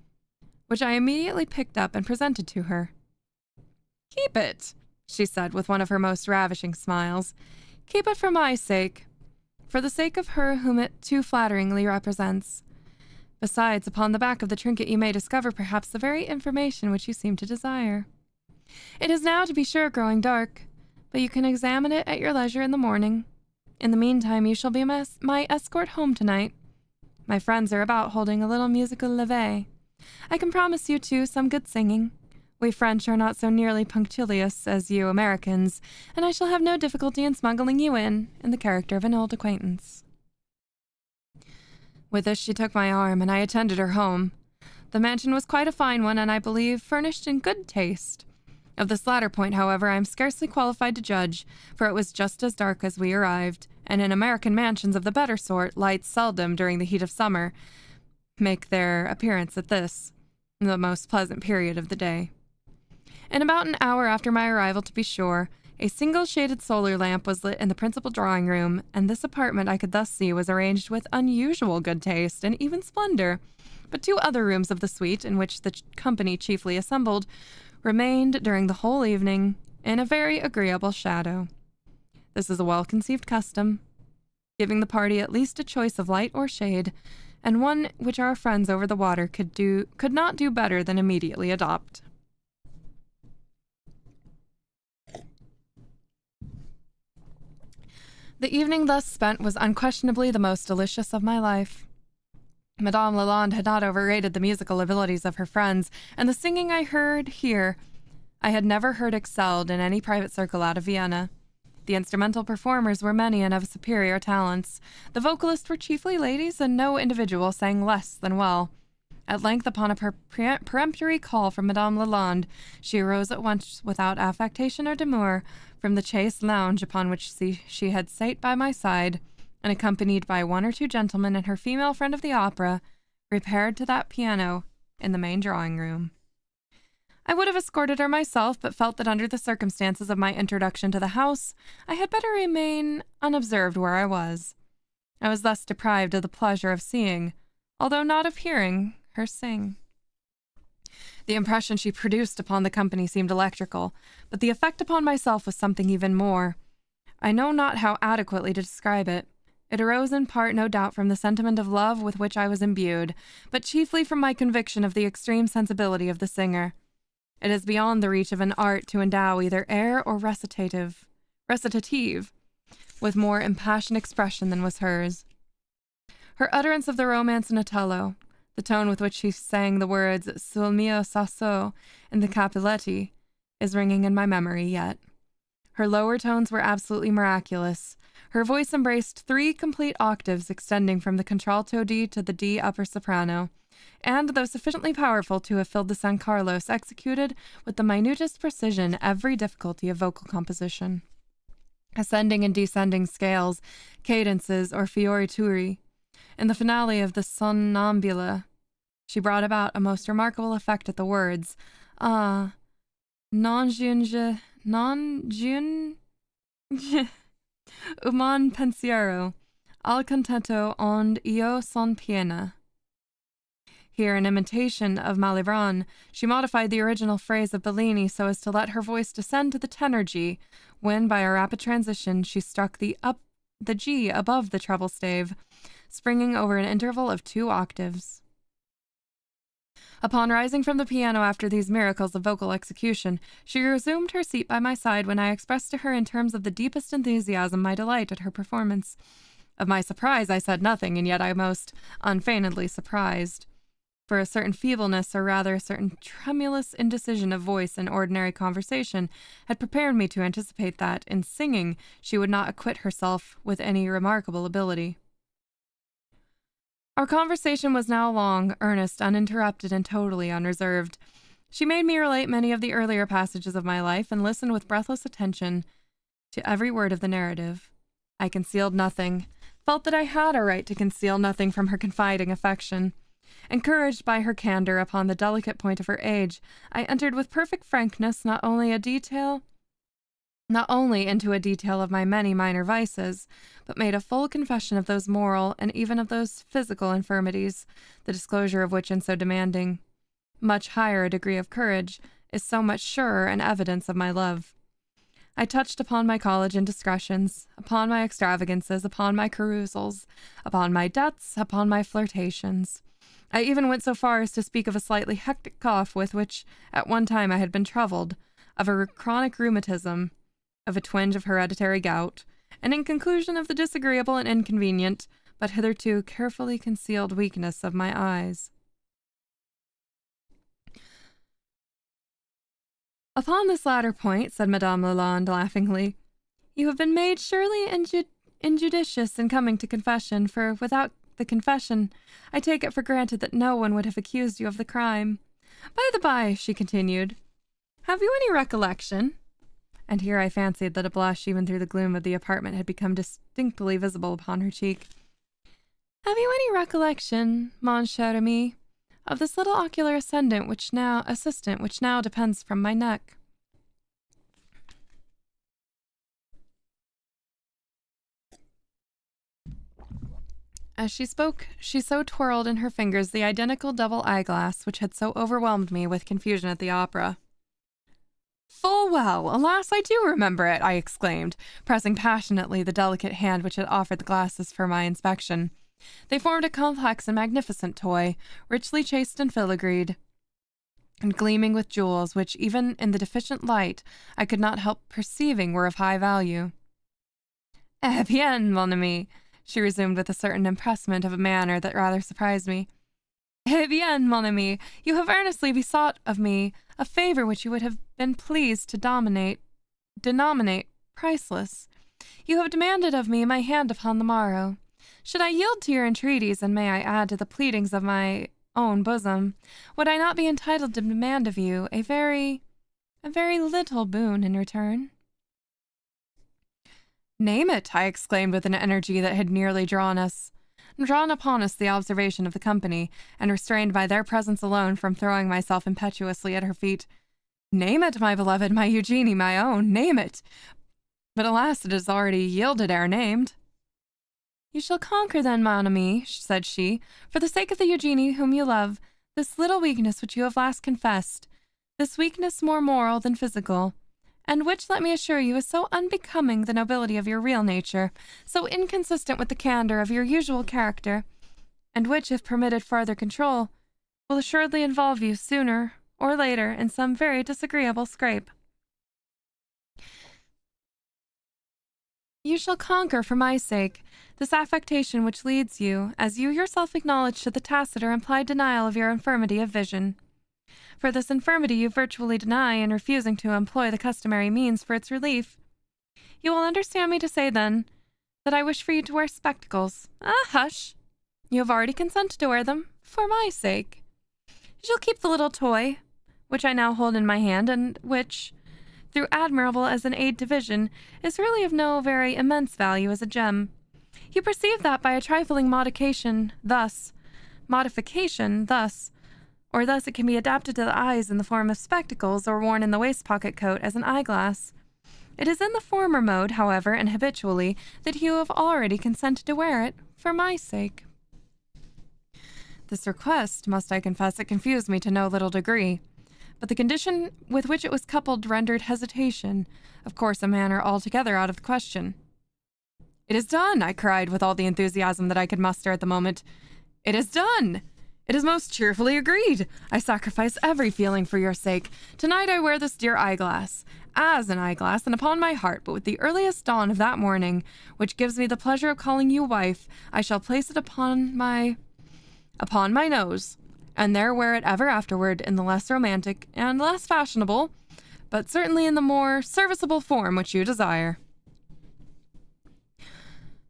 which I immediately picked up and presented to her. "Keep it," she said with one of her most ravishing smiles. "Keep it for my sake, for the sake of her whom it too flatteringly represents. Besides, upon the back of the trinket you may discover perhaps the very information which you seem to desire. It is now, to be sure, growing dark, but you can examine it at your leisure in the morning. In the meantime, you shall be my escort home tonight. My friends are about holding a little musical levee. I can promise you, too, some good singing. We French are not so nearly punctilious as you Americans, and I shall have no difficulty in smuggling you in the character of an old acquaintance." With this, she took my arm, and I attended her home. The mansion was quite a fine one, and I believe furnished in good taste. Of this latter point, however, I am scarcely qualified to judge, for it was just as dark as we arrived, and in American mansions of the better sort, lights seldom, during the heat of summer, make their appearance at this, the most pleasant period of the day. In about an hour after my arrival, to be sure, a single shaded solar lamp was lit in the principal drawing room, and this apartment I could thus see was arranged with unusual good taste and even splendor. But 2 other rooms of the suite, in which the company chiefly assembled, remained during the whole evening in a very agreeable shadow. This is a well-conceived custom, giving the party at least a choice of light or shade, and one which our friends over the water could not do better than immediately adopt. The evening thus spent was unquestionably the most delicious of my life. Madame Lalande had not overrated the musical abilities of her friends, and the singing I heard here I had never heard excelled in any private circle out of Vienna. The instrumental performers were many and of superior talents. The vocalists were chiefly ladies, and no individual sang less than well. At length, upon a peremptory call from Madame Lalande, she arose at once without affectation or demur from the chaise lounge upon which she had sate by my side, and accompanied by 1 or 2 gentlemen and her female friend of the opera, repaired to that piano in the main drawing-room. I would have escorted her myself, but felt that under the circumstances of my introduction to the house, I had better remain unobserved where I was. I was thus deprived of the pleasure of seeing, although not of hearing, her sing. The impression she produced upon the company seemed electrical, but the effect upon myself was something even more. I know not how adequately to describe it. It arose in part, no doubt, from the sentiment of love with which I was imbued, but chiefly from my conviction of the extreme sensibility of the singer. It is beyond the reach of an art to endow either air or recitative with more impassioned expression than was hers. Her utterance of the romance in Otello, the tone with which she sang the words "Sul mio sasso" in the Capuletti, is ringing in my memory yet. Her lower tones were absolutely miraculous. Her voice embraced 3 complete octaves extending from the contralto D to the D upper soprano, and, though sufficiently powerful to have filled the San Carlos, executed with the minutest precision every difficulty of vocal composition. Ascending and descending scales, cadences, or fiorituri. In the finale of the Sonnambula, she brought about a most remarkable effect at the words, "Ah, non giunge, uman pensiero, al contento onde io son piena." Here, in imitation of Malibran, she modified the original phrase of Bellini so as to let her voice descend to the tenor G, when, by a rapid transition, she struck the G above the treble stave, springing over an interval of 2 octaves. Upon rising from the piano after these miracles of vocal execution, she resumed her seat by my side when I expressed to her in terms of the deepest enthusiasm my delight at her performance. Of my surprise I said nothing, and yet I most unfeignedly surprised. For a certain feebleness, or rather a certain tremulous indecision of voice in ordinary conversation, had prepared me to anticipate that, in singing, she would not acquit herself with any remarkable ability. Our conversation was now long, earnest, uninterrupted, and totally unreserved. She made me relate many of the earlier passages of my life, and listened with breathless attention to every word of the narrative. I concealed nothing, felt that I had a right to conceal nothing from her confiding affection. Encouraged by her candor upon the delicate point of her age, I entered with perfect frankness not only into a detail of my many minor vices, but made a full confession of those moral and even of those physical infirmities, the disclosure of which in so demanding much higher a degree of courage is so much surer an evidence of my love. I touched upon my college indiscretions, upon my extravagances, upon my carousals, upon my debts, upon my flirtations. I even went so far as to speak of a slightly hectic cough with which at one time I had been troubled, of a chronic rheumatism, of a twinge of hereditary gout, and in conclusion of the disagreeable and inconvenient, but hitherto carefully concealed weakness of my eyes. Upon this latter point, said Madame Lalande laughingly, you have been made surely injudicious in coming to confession, for without the confession, I take it for granted that no one would have accused you of the crime. By the by, she continued, have you any recollection? And here I fancied that a blush, even through the gloom of the apartment, had become distinctly visible upon her cheek. Have you any recollection, mon cher ami, of this little ocular assistant which now depends from my neck? As she spoke, she so twirled in her fingers the identical double eyeglass which had so overwhelmed me with confusion at the opera. Full well, alas, I do remember it, I exclaimed, pressing passionately the delicate hand which had offered the glasses for my inspection. They formed a complex and magnificent toy, richly chased and filigreed, and gleaming with jewels which, even in the deficient light, I could not help perceiving were of high value. Eh bien, mon ami, she resumed with a certain empressement of a manner that rather surprised me. Eh bien, mon ami, you have earnestly besought of me a favor which you would have been pleased to denominate priceless. You have demanded of me my hand upon the morrow. Should I yield to your entreaties, and may I add to the pleadings of my own bosom, would I not be entitled to demand of you a very little boon in return? Name it, I exclaimed with an energy that had nearly drawn upon us the observation of the company, and restrained by their presence alone from throwing myself impetuously at her feet. Name it, my beloved, my Eugenie, my own, name it! But alas, it is already yielded ere named. You shall conquer then, mon ami, said she, for the sake of the Eugenie whom you love, this little weakness which you have last confessed, this weakness more moral than physical, and which, let me assure you, is so unbecoming the nobility of your real nature, so inconsistent with the candor of your usual character, and which, if permitted farther control, will assuredly involve you sooner or later in some very disagreeable scrape. You shall conquer for my sake this affectation which leads you, as you yourself acknowledge, to the tacit or implied denial of your infirmity of vision. For this infirmity you virtually deny in refusing to employ the customary means for its relief. You will understand me to say, then, that I wish for you to wear spectacles. Ah, hush! You have already consented to wear them, for my sake. You shall keep the little toy, which I now hold in my hand, and which, though admirable as an aid to vision, is really of no very immense value as a gem. You perceive that by a trifling modification thus, or thus it can be adapted to the eyes in the form of spectacles, or worn in the waist-pocket coat as an eyeglass. It is in the former mode, however, and habitually, that you have already consented to wear it, for my sake. This request, must I confess, it confused me to no little degree, but the condition with which it was coupled rendered hesitation, of course, a matter altogether out of the question. It is done, I cried with all the enthusiasm that I could muster at the moment. It is done! It is most cheerfully agreed. I sacrifice every feeling for your sake. Tonight I wear this dear eyeglass, as an eyeglass, and upon my heart, but with the earliest dawn of that morning, which gives me the pleasure of calling you wife, I shall place it upon my nose, and there wear it ever afterward in the less romantic and less fashionable, but certainly in the more serviceable form which you desire.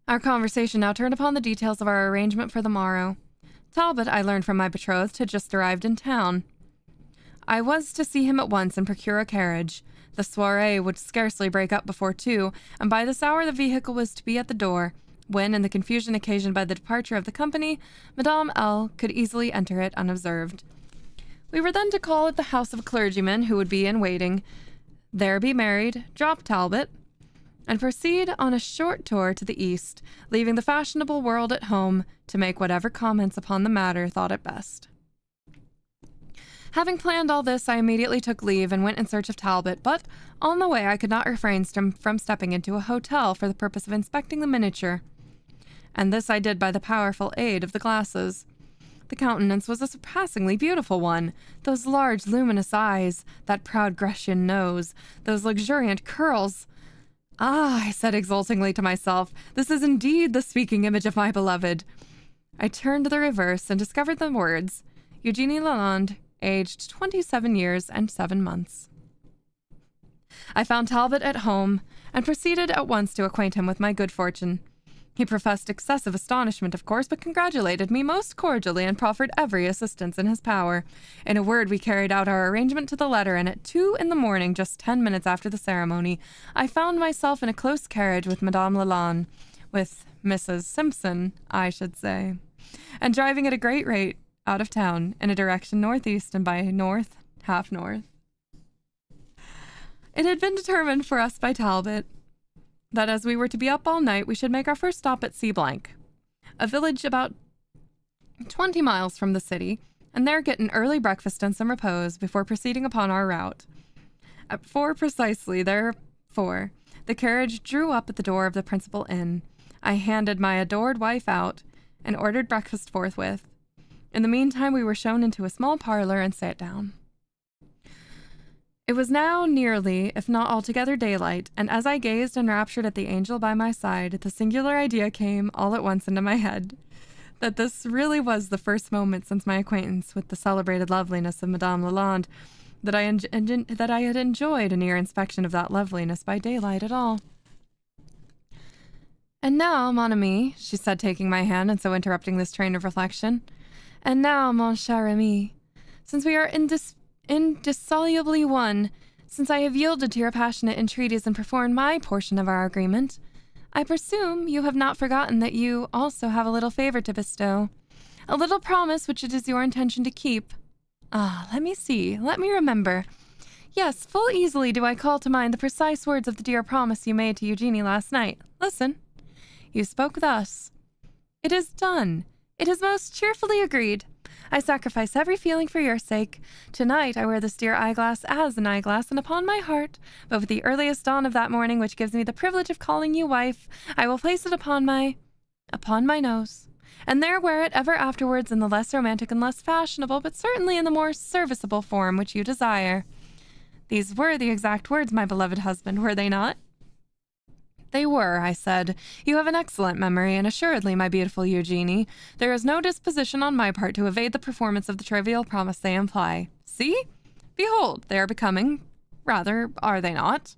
Our conversation now turned upon the details of our arrangement for the morrow. Talbot, I learned from my betrothed, had just arrived in town. I was to see him at once and procure a carriage. The soirée would scarcely break up before 2, and by this hour the vehicle was to be at the door, when, in the confusion occasioned by the departure of the company, Madame L. could easily enter it unobserved. We were then to call at the house of a clergyman who would be in waiting, there be married, drop Talbot, and proceed on a short tour to the east, leaving the fashionable world at home to make whatever comments upon the matter thought it best. Having planned all this, I immediately took leave and went in search of Talbot, but on the way I could not refrain from stepping into a hotel for the purpose of inspecting the miniature, and this I did by the powerful aid of the glasses. The countenance was a surpassingly beautiful one. Those large, luminous eyes, that proud Grecian nose, those luxuriant curls, "Ah," I said exultingly to myself, "this is indeed the speaking image of my beloved." I turned the reverse and discovered the words, Eugenie Lalande, aged 27 years and 7 months. I found Talbot at home and proceeded at once to acquaint him with my good fortune. He professed excessive astonishment, of course, but congratulated me most cordially and proffered every assistance in his power. In a word, we carried out our arrangement to the letter, and at 2 in the morning, just 10 minutes after the ceremony, I found myself in a close carriage with Madame Lalande, with Mrs. Simpson, I should say, and driving at a great rate out of town in a direction northeast and by north, half north. It had been determined for us by Talbot that as we were to be up all night, we should make our first stop at C blank, a village about 20 miles from the city, and there get an early breakfast and some repose before proceeding upon our route. At 4 precisely, therefore, the carriage drew up at the door of the principal inn. I handed my adored wife out and ordered breakfast forthwith. In the meantime, we were shown into a small parlor and sat down. It was now nearly, if not altogether, daylight, and as I gazed enraptured at the angel by my side, the singular idea came all at once into my head, that this really was the first moment since my acquaintance with the celebrated loveliness of Madame Lalande that I had enjoyed a near inspection of that loveliness by daylight at all. "And now, mon ami," she said, taking my hand and so interrupting this train of reflection, "and now, mon cher ami, since we are indissolubly one, since I have yielded to your passionate entreaties and performed my portion of our agreement, I presume you have not forgotten that you also have a little favor to bestow, a little promise which it is your intention to keep. Ah, let me see, let me remember. Yes, full easily do I call to mind the precise words of the dear promise you made to Eugenie last night. Listen. You spoke thus: 'It is done. It is most cheerfully agreed. I sacrifice every feeling for your sake. Tonight I wear this dear eyeglass as an eyeglass, and upon my heart, but with the earliest dawn of that morning which gives me the privilege of calling you wife, I will place it upon my nose, and there wear it ever afterwards in the less romantic and less fashionable, but certainly in the more serviceable form which you desire.' These were the exact words, my beloved husband, were they not?" "They were," I said. "You have an excellent memory, and assuredly, my beautiful Eugenie, there is no disposition on my part to evade the performance of the trivial promise they imply. See? Behold, they are becoming, rather, are they not?"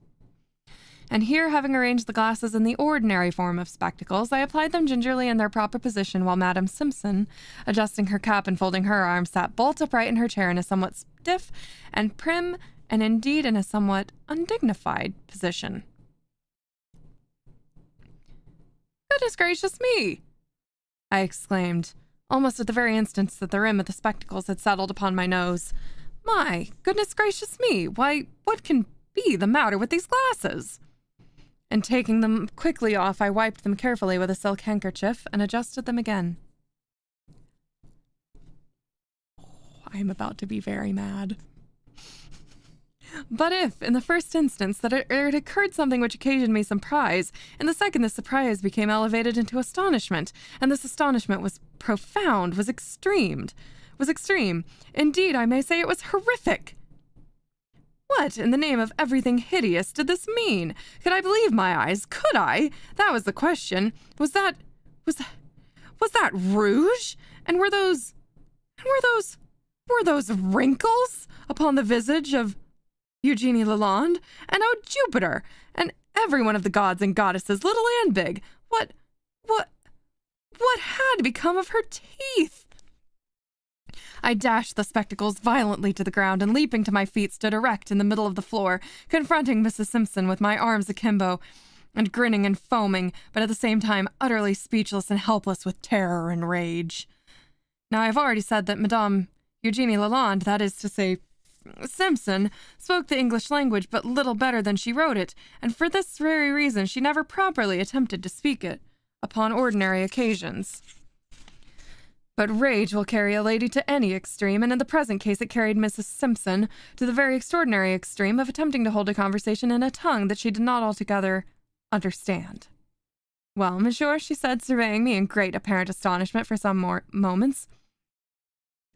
And here, having arranged the glasses in the ordinary form of spectacles, I applied them gingerly in their proper position, while Madame Simpson, adjusting her cap and folding her arms, sat bolt upright in her chair in a somewhat stiff and prim, and indeed in a somewhat undignified position. "Goodness gracious me!" I exclaimed, almost at the very instant that the rim of the spectacles had settled upon my nose. "My goodness gracious me! Why, what can be the matter with these glasses?" And taking them quickly off, I wiped them carefully with a silk handkerchief and adjusted them again. I am about to be very mad. But if, in the first instance, that it occurred something which occasioned me surprise, in the second the surprise became elevated into astonishment, and this astonishment was profound, was extreme. Indeed, I may say it was horrific. What, in the name of everything hideous, did this mean? Could I believe my eyes? Could I? That was the question. Was that rouge? And were those wrinkles upon the visage of Eugenie Lalande? And oh, Jupiter! And every one of the gods and goddesses, little and big! What had become of her teeth? I dashed the spectacles violently to the ground, and leaping to my feet, stood erect in the middle of the floor, confronting Mrs. Simpson with my arms akimbo, and grinning and foaming, but at the same time utterly speechless and helpless with terror and rage. Now, I have already said that Madame Eugenie Lalande, that is to say, Simpson, spoke the English language but little better than she wrote it, and for this very reason she never properly attempted to speak it upon ordinary occasions. But rage will carry a lady to any extreme, and in the present case it carried Mrs. Simpson to the very extraordinary extreme of attempting to hold a conversation in a tongue that she did not altogether understand. "Well, monsieur," she said, surveying me in great apparent astonishment for some more moments.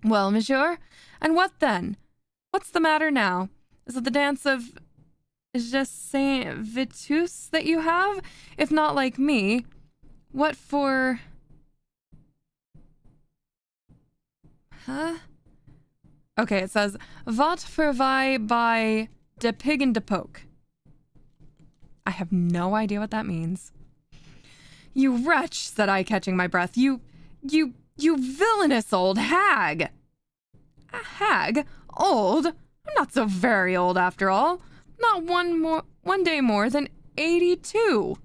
"Well, monsieur, and what then? What's the matter now? Is it the dance of just Saint Vitus that you have? If not like me, what for... Huh? Okay, it says, Wat for vi by de pig and de poke. I have no idea what that means. You wretch, said I, catching my breath. You villainous old hag. A hag? Old? I'm not so very old after all. Not one day more than 82.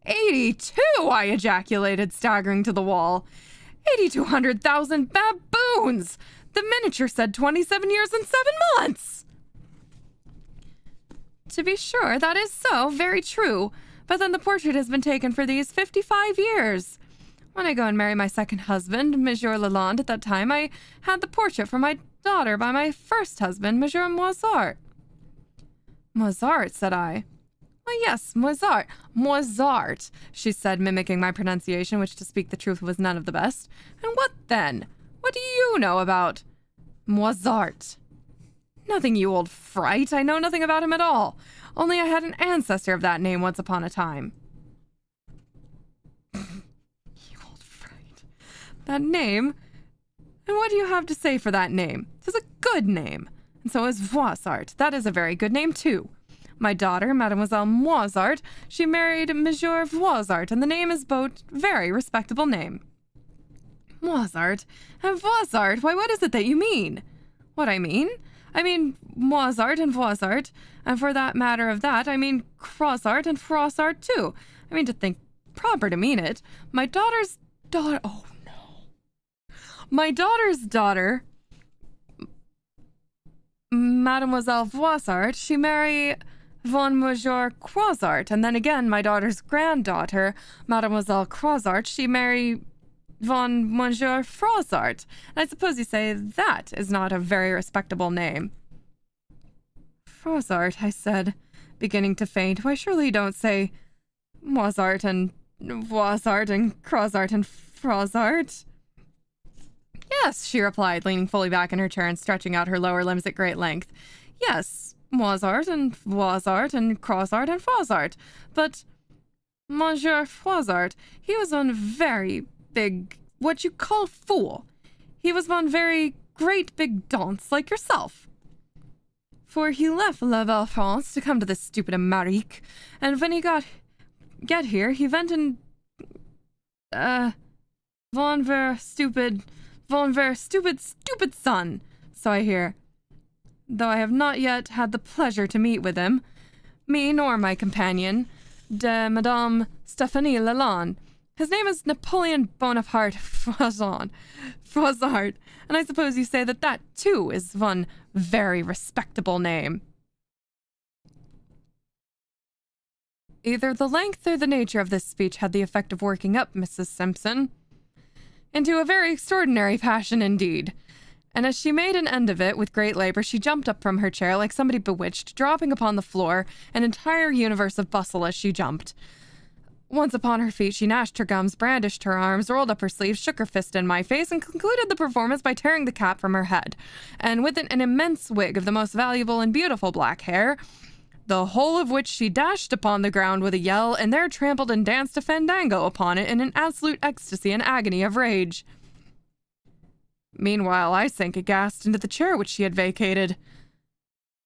82, I ejaculated, staggering to the wall. 8,200,000 baboons! The miniature said 27 years and 7 months! To be sure, that is so, very true. But then the portrait has been taken for these 55 years. When I go and marry my second husband, Monsieur Lalande, at that time, I had the portrait for my daughter by my first husband, Monsieur Moisart. Moisart, said I. Why, yes, Moisart. Moisart, she said, mimicking my pronunciation, which, to speak the truth, was none of the best. And what then? What do you know about Moisart? Nothing, you old fright. I know nothing about him at all. Only I had an ancestor of that name once upon a time. You old fright. That name? And what do you have to say for that name? 'Tis a good name. And so is Voisart. That is a very good name, too. My daughter, Mademoiselle Moisart, she married Monsieur Voisart, and the name is both very respectable name. Moisart and Voisart? Why, what is it that you mean? What I mean? I mean Moisart and Voisart, and for that matter of that, I mean Croissart and Froissart, too. I mean to think proper to mean it. My daughter's daughter... Oh, no. My daughter's daughter, Mademoiselle Voisart, she married von Monsieur Croissart, and then again my daughter's granddaughter, Mademoiselle Croissart, she married von Monsieur Froissart. And I suppose you say that is not a very respectable name. Froissart, I said, beginning to faint. Why, surely you don't say Moisart and Voisart and Croissart and Froissart? Yes, she replied, leaning fully back in her chair and stretching out her lower limbs at great length. Yes, Moisart and Voisart and Croissart and Froissart. But Monsieur Froissart, he was one very big, what you call fool. He was one very great big dunce like yourself. For he left La Belle France to come to this stupid Amérique, and when he get here, he went and von ver stupid son, so I hear. Though I have not yet had the pleasure to meet with him, me nor my companion, de Madame Stéphanie Lalande. His name is Napoleon Bonaparte Froissart, and I suppose you say that that, too, is one very respectable name. Either the length or the nature of this speech had the effect of working up Mrs. Simpson into a very extraordinary passion indeed. And as she made an end of it with great labor, she jumped up from her chair like somebody bewitched, dropping upon the floor an entire universe of bustle as she jumped. Once upon her feet, she gnashed her gums, brandished her arms, rolled up her sleeves, shook her fist in my face, and concluded the performance by tearing the cap from her head. And with an immense wig of the most valuable and beautiful black hair, the whole of which she dashed upon the ground with a yell, and there trampled and danced a fandango upon it in an absolute ecstasy and agony of rage. Meanwhile, I sank aghast into the chair which she had vacated.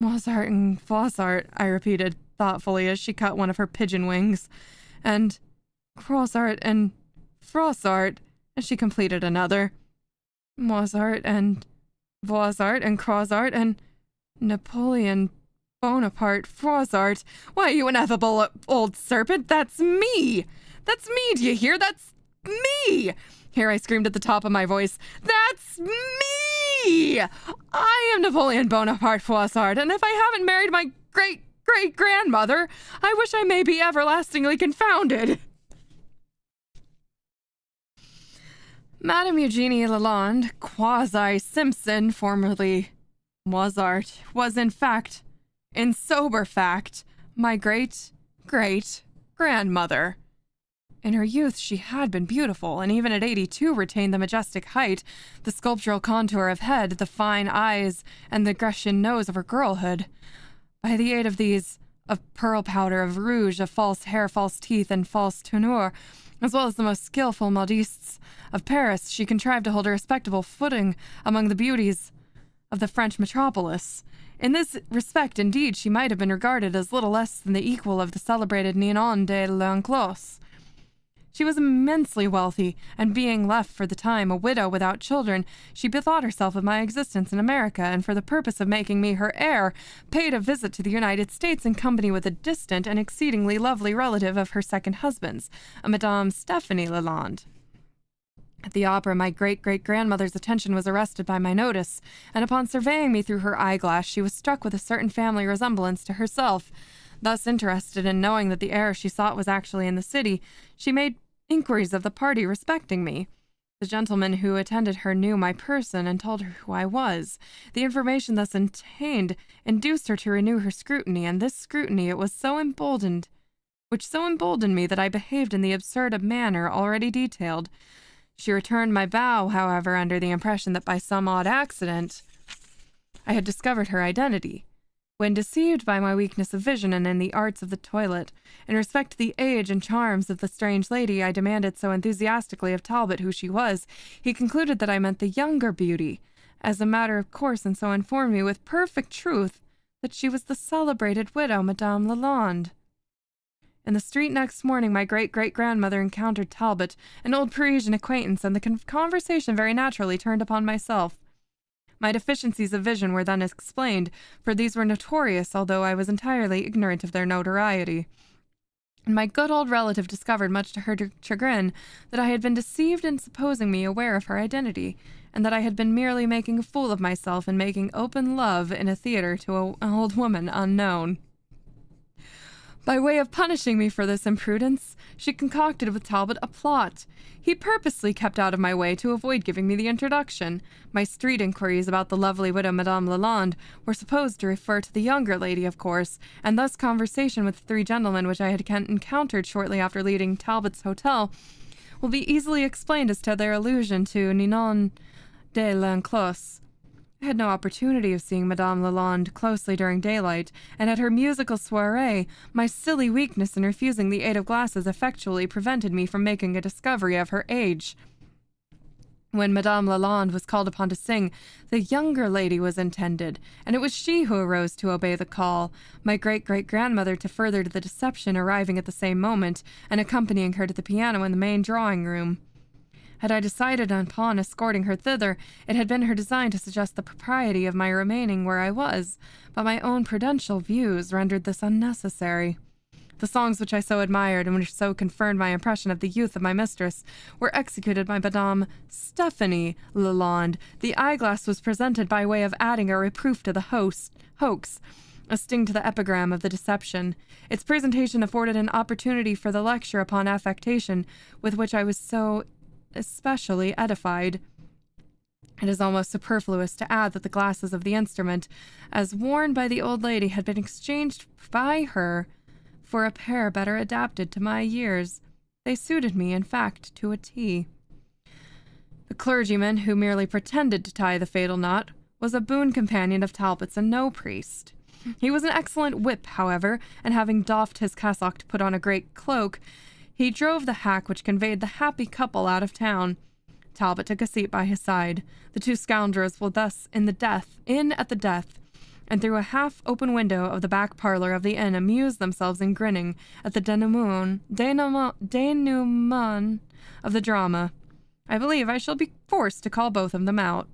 Moisart and Voisart, I repeated thoughtfully as she cut one of her pigeon wings, and Croissart and Froissart, as she completed another. Moisart and Voisart and Croissart and Napoleon Bonaparte Froissart. Why, you ineffable old serpent, that's me! That's me, do you hear? That's me! Here I screamed at the top of my voice, that's me! I am Napoleon Bonaparte Froissart, and if I haven't married my great-great-grandmother, I wish I may be everlastingly confounded. Madame Eugenie Lalande, quasi-Simpson, formerly Moisart, was in fact, in sober fact, my great-great-grandmother. In her youth, she had been beautiful, and even at 82 retained the majestic height, the sculptural contour of head, the fine eyes, and the Grecian nose of her girlhood. By the aid of these, of pearl powder, of rouge, of false hair, false teeth, and false tournure, as well as the most skillful modistes of Paris, she contrived to hold a respectable footing among the beauties of the French metropolis. In this respect, indeed, she might have been regarded as little less than the equal of the celebrated Ninon de l'Enclos. She was immensely wealthy, and being left for the time a widow without children, she bethought herself of my existence in America, and for the purpose of making me her heir, paid a visit to the United States in company with a distant and exceedingly lovely relative of her second husband's, a Madame Stephanie Lalande. At the opera, my great-great-grandmother's attention was arrested by my notice, and upon surveying me through her eyeglass, she was struck with a certain family resemblance to herself. Thus interested in knowing that the heir she sought was actually in the city, she made inquiries of the party respecting me. The gentleman who attended her knew my person and told her who I was. The information thus obtained induced her to renew her scrutiny, and this scrutiny which so emboldened me that I behaved in the absurd manner already detailed. She returned my bow, however, under the impression that by some odd accident I had discovered her identity. When deceived by my weakness of vision and in the arts of the toilet, in respect to the age and charms of the strange lady I demanded so enthusiastically of Talbot who she was, he concluded that I meant the younger beauty, as a matter of course, and so informed me with perfect truth that she was the celebrated widow Madame Lalande. In the street next morning, my great-great-grandmother encountered Talbot, an old Parisian acquaintance, and the conversation very naturally turned upon myself. My deficiencies of vision were then explained, for these were notorious, although I was entirely ignorant of their notoriety. And my good old relative discovered, much to her chagrin, that I had been deceived in supposing me aware of her identity, and that I had been merely making a fool of myself in making open love in a theater to an old woman unknown. By way of punishing me for this imprudence, she concocted with Talbot a plot. He purposely kept out of my way to avoid giving me the introduction. My street inquiries about the lovely widow Madame Lalande were supposed to refer to the younger lady, of course, and thus conversation with the three gentlemen which I had encountered shortly after leaving Talbot's hotel will be easily explained as to their allusion to Ninon de l'Enclos. I had no opportunity of seeing Madame Lalande closely during daylight, and at her musical soirée, my silly weakness in refusing the aid of glasses effectually prevented me from making a discovery of her age. When Madame Lalande was called upon to sing, the younger lady was intended, and it was she who arose to obey the call, my great-great-grandmother to further the deception arriving at the same moment, and accompanying her to the piano in the main drawing-room. Had I decided upon escorting her thither, it had been her design to suggest the propriety of my remaining where I was, but my own prudential views rendered this unnecessary. The songs which I so admired, and which so confirmed my impression of the youth of my mistress, were executed by Madame Stephanie Lalande. The eyeglass was presented by way of adding a reproof to the hoax, a sting to the epigram of the deception. Its presentation afforded an opportunity for the lecture upon affectation, with which I was so especially edified. It is almost superfluous to add that the glasses of the instrument, as worn by the old lady, had been exchanged by her for a pair better adapted to my years. They suited me, in fact, to a T. The clergyman, who merely pretended to tie the fatal knot, was a boon companion of Talbot's and no priest. He was an excellent whip, however, and having doffed his cassock to put on a great cloak, he drove the hack which conveyed the happy couple out of town. Talbot took a seat by his side. The two scoundrels were thus in at the death, and through a half-open window of the back parlor of the inn amused themselves in grinning at the denouement of the drama. I believe I shall be forced to call both of them out.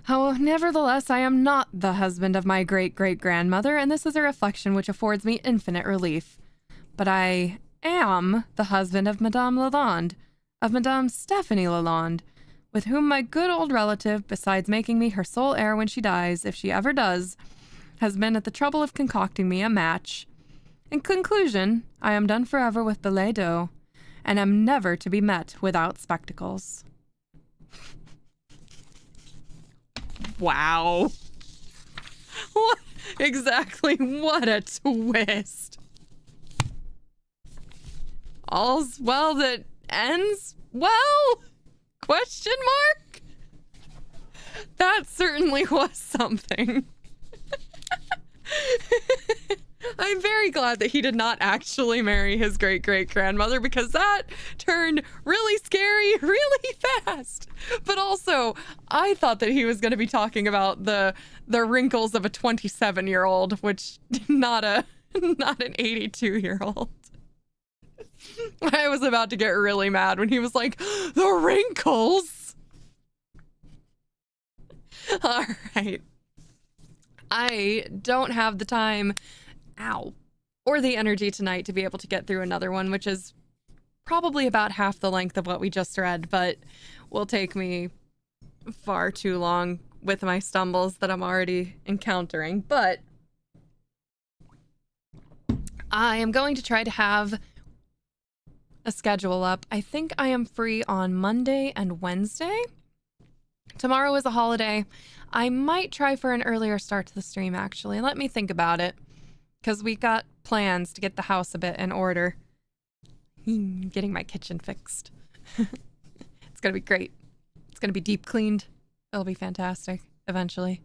Oh, nevertheless, I am not the husband of my great-great-grandmother, and this is a reflection which affords me infinite relief. But I am the husband of Madame Lalande, of Madame Stephanie Lalande, with whom my good old relative, besides making me her sole heir when she dies, if she ever does, has been at the trouble of concocting me a match. In conclusion, I am done forever with billet doux, and am never to be met without spectacles. Wow. What a twist. All's well that ends well? Question mark? That certainly was something. I'm very glad that he did not actually marry his great-great-grandmother, because that turned really scary really fast. But also, I thought that he was going to be talking about the wrinkles of a 27-year-old, which not an 82-year-old. I was about to get really mad when he was like, the wrinkles. All right. I don't have the time, or the energy tonight to be able to get through another one, which is probably about half the length of what we just read, but will take me far too long with my stumbles that I'm already encountering. But I am going to try to have a schedule up. I think I am free on Monday and Wednesday. Tomorrow is a holiday. I might try for an earlier start to the stream, actually. Let me think about it, because we got plans to get the house a bit in order. Getting my kitchen fixed. It's gonna be great. It's gonna be deep cleaned. It'll be fantastic eventually.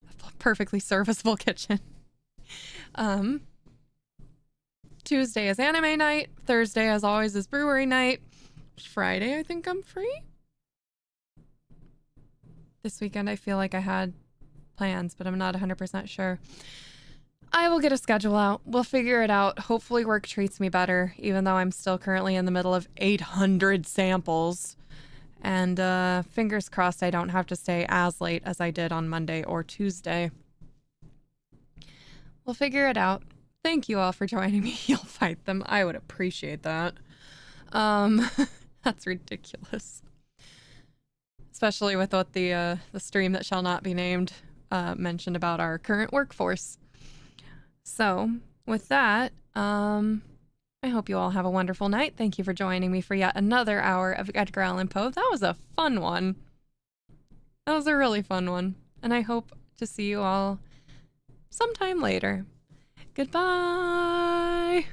A perfectly serviceable kitchen. Tuesday is anime night. Thursday, as always, is brewery night. Friday, I think I'm free. This weekend, I feel like I had plans, but I'm not 100% sure. I will get a schedule out. We'll figure it out. Hopefully work treats me better, even though I'm still currently in the middle of 800 samples. And fingers crossed I don't have to stay as late as I did on Monday or Tuesday. We'll figure it out. Thank you all for joining me. You'll fight them. I would appreciate that. That's ridiculous. Especially with what the stream that shall not be named mentioned about our current workforce. So, with that, I hope you all have a wonderful night. Thank you for joining me for yet another hour of Edgar Allan Poe. That was a fun one. That was a really fun one. And I hope to see you all sometime later. Goodbye!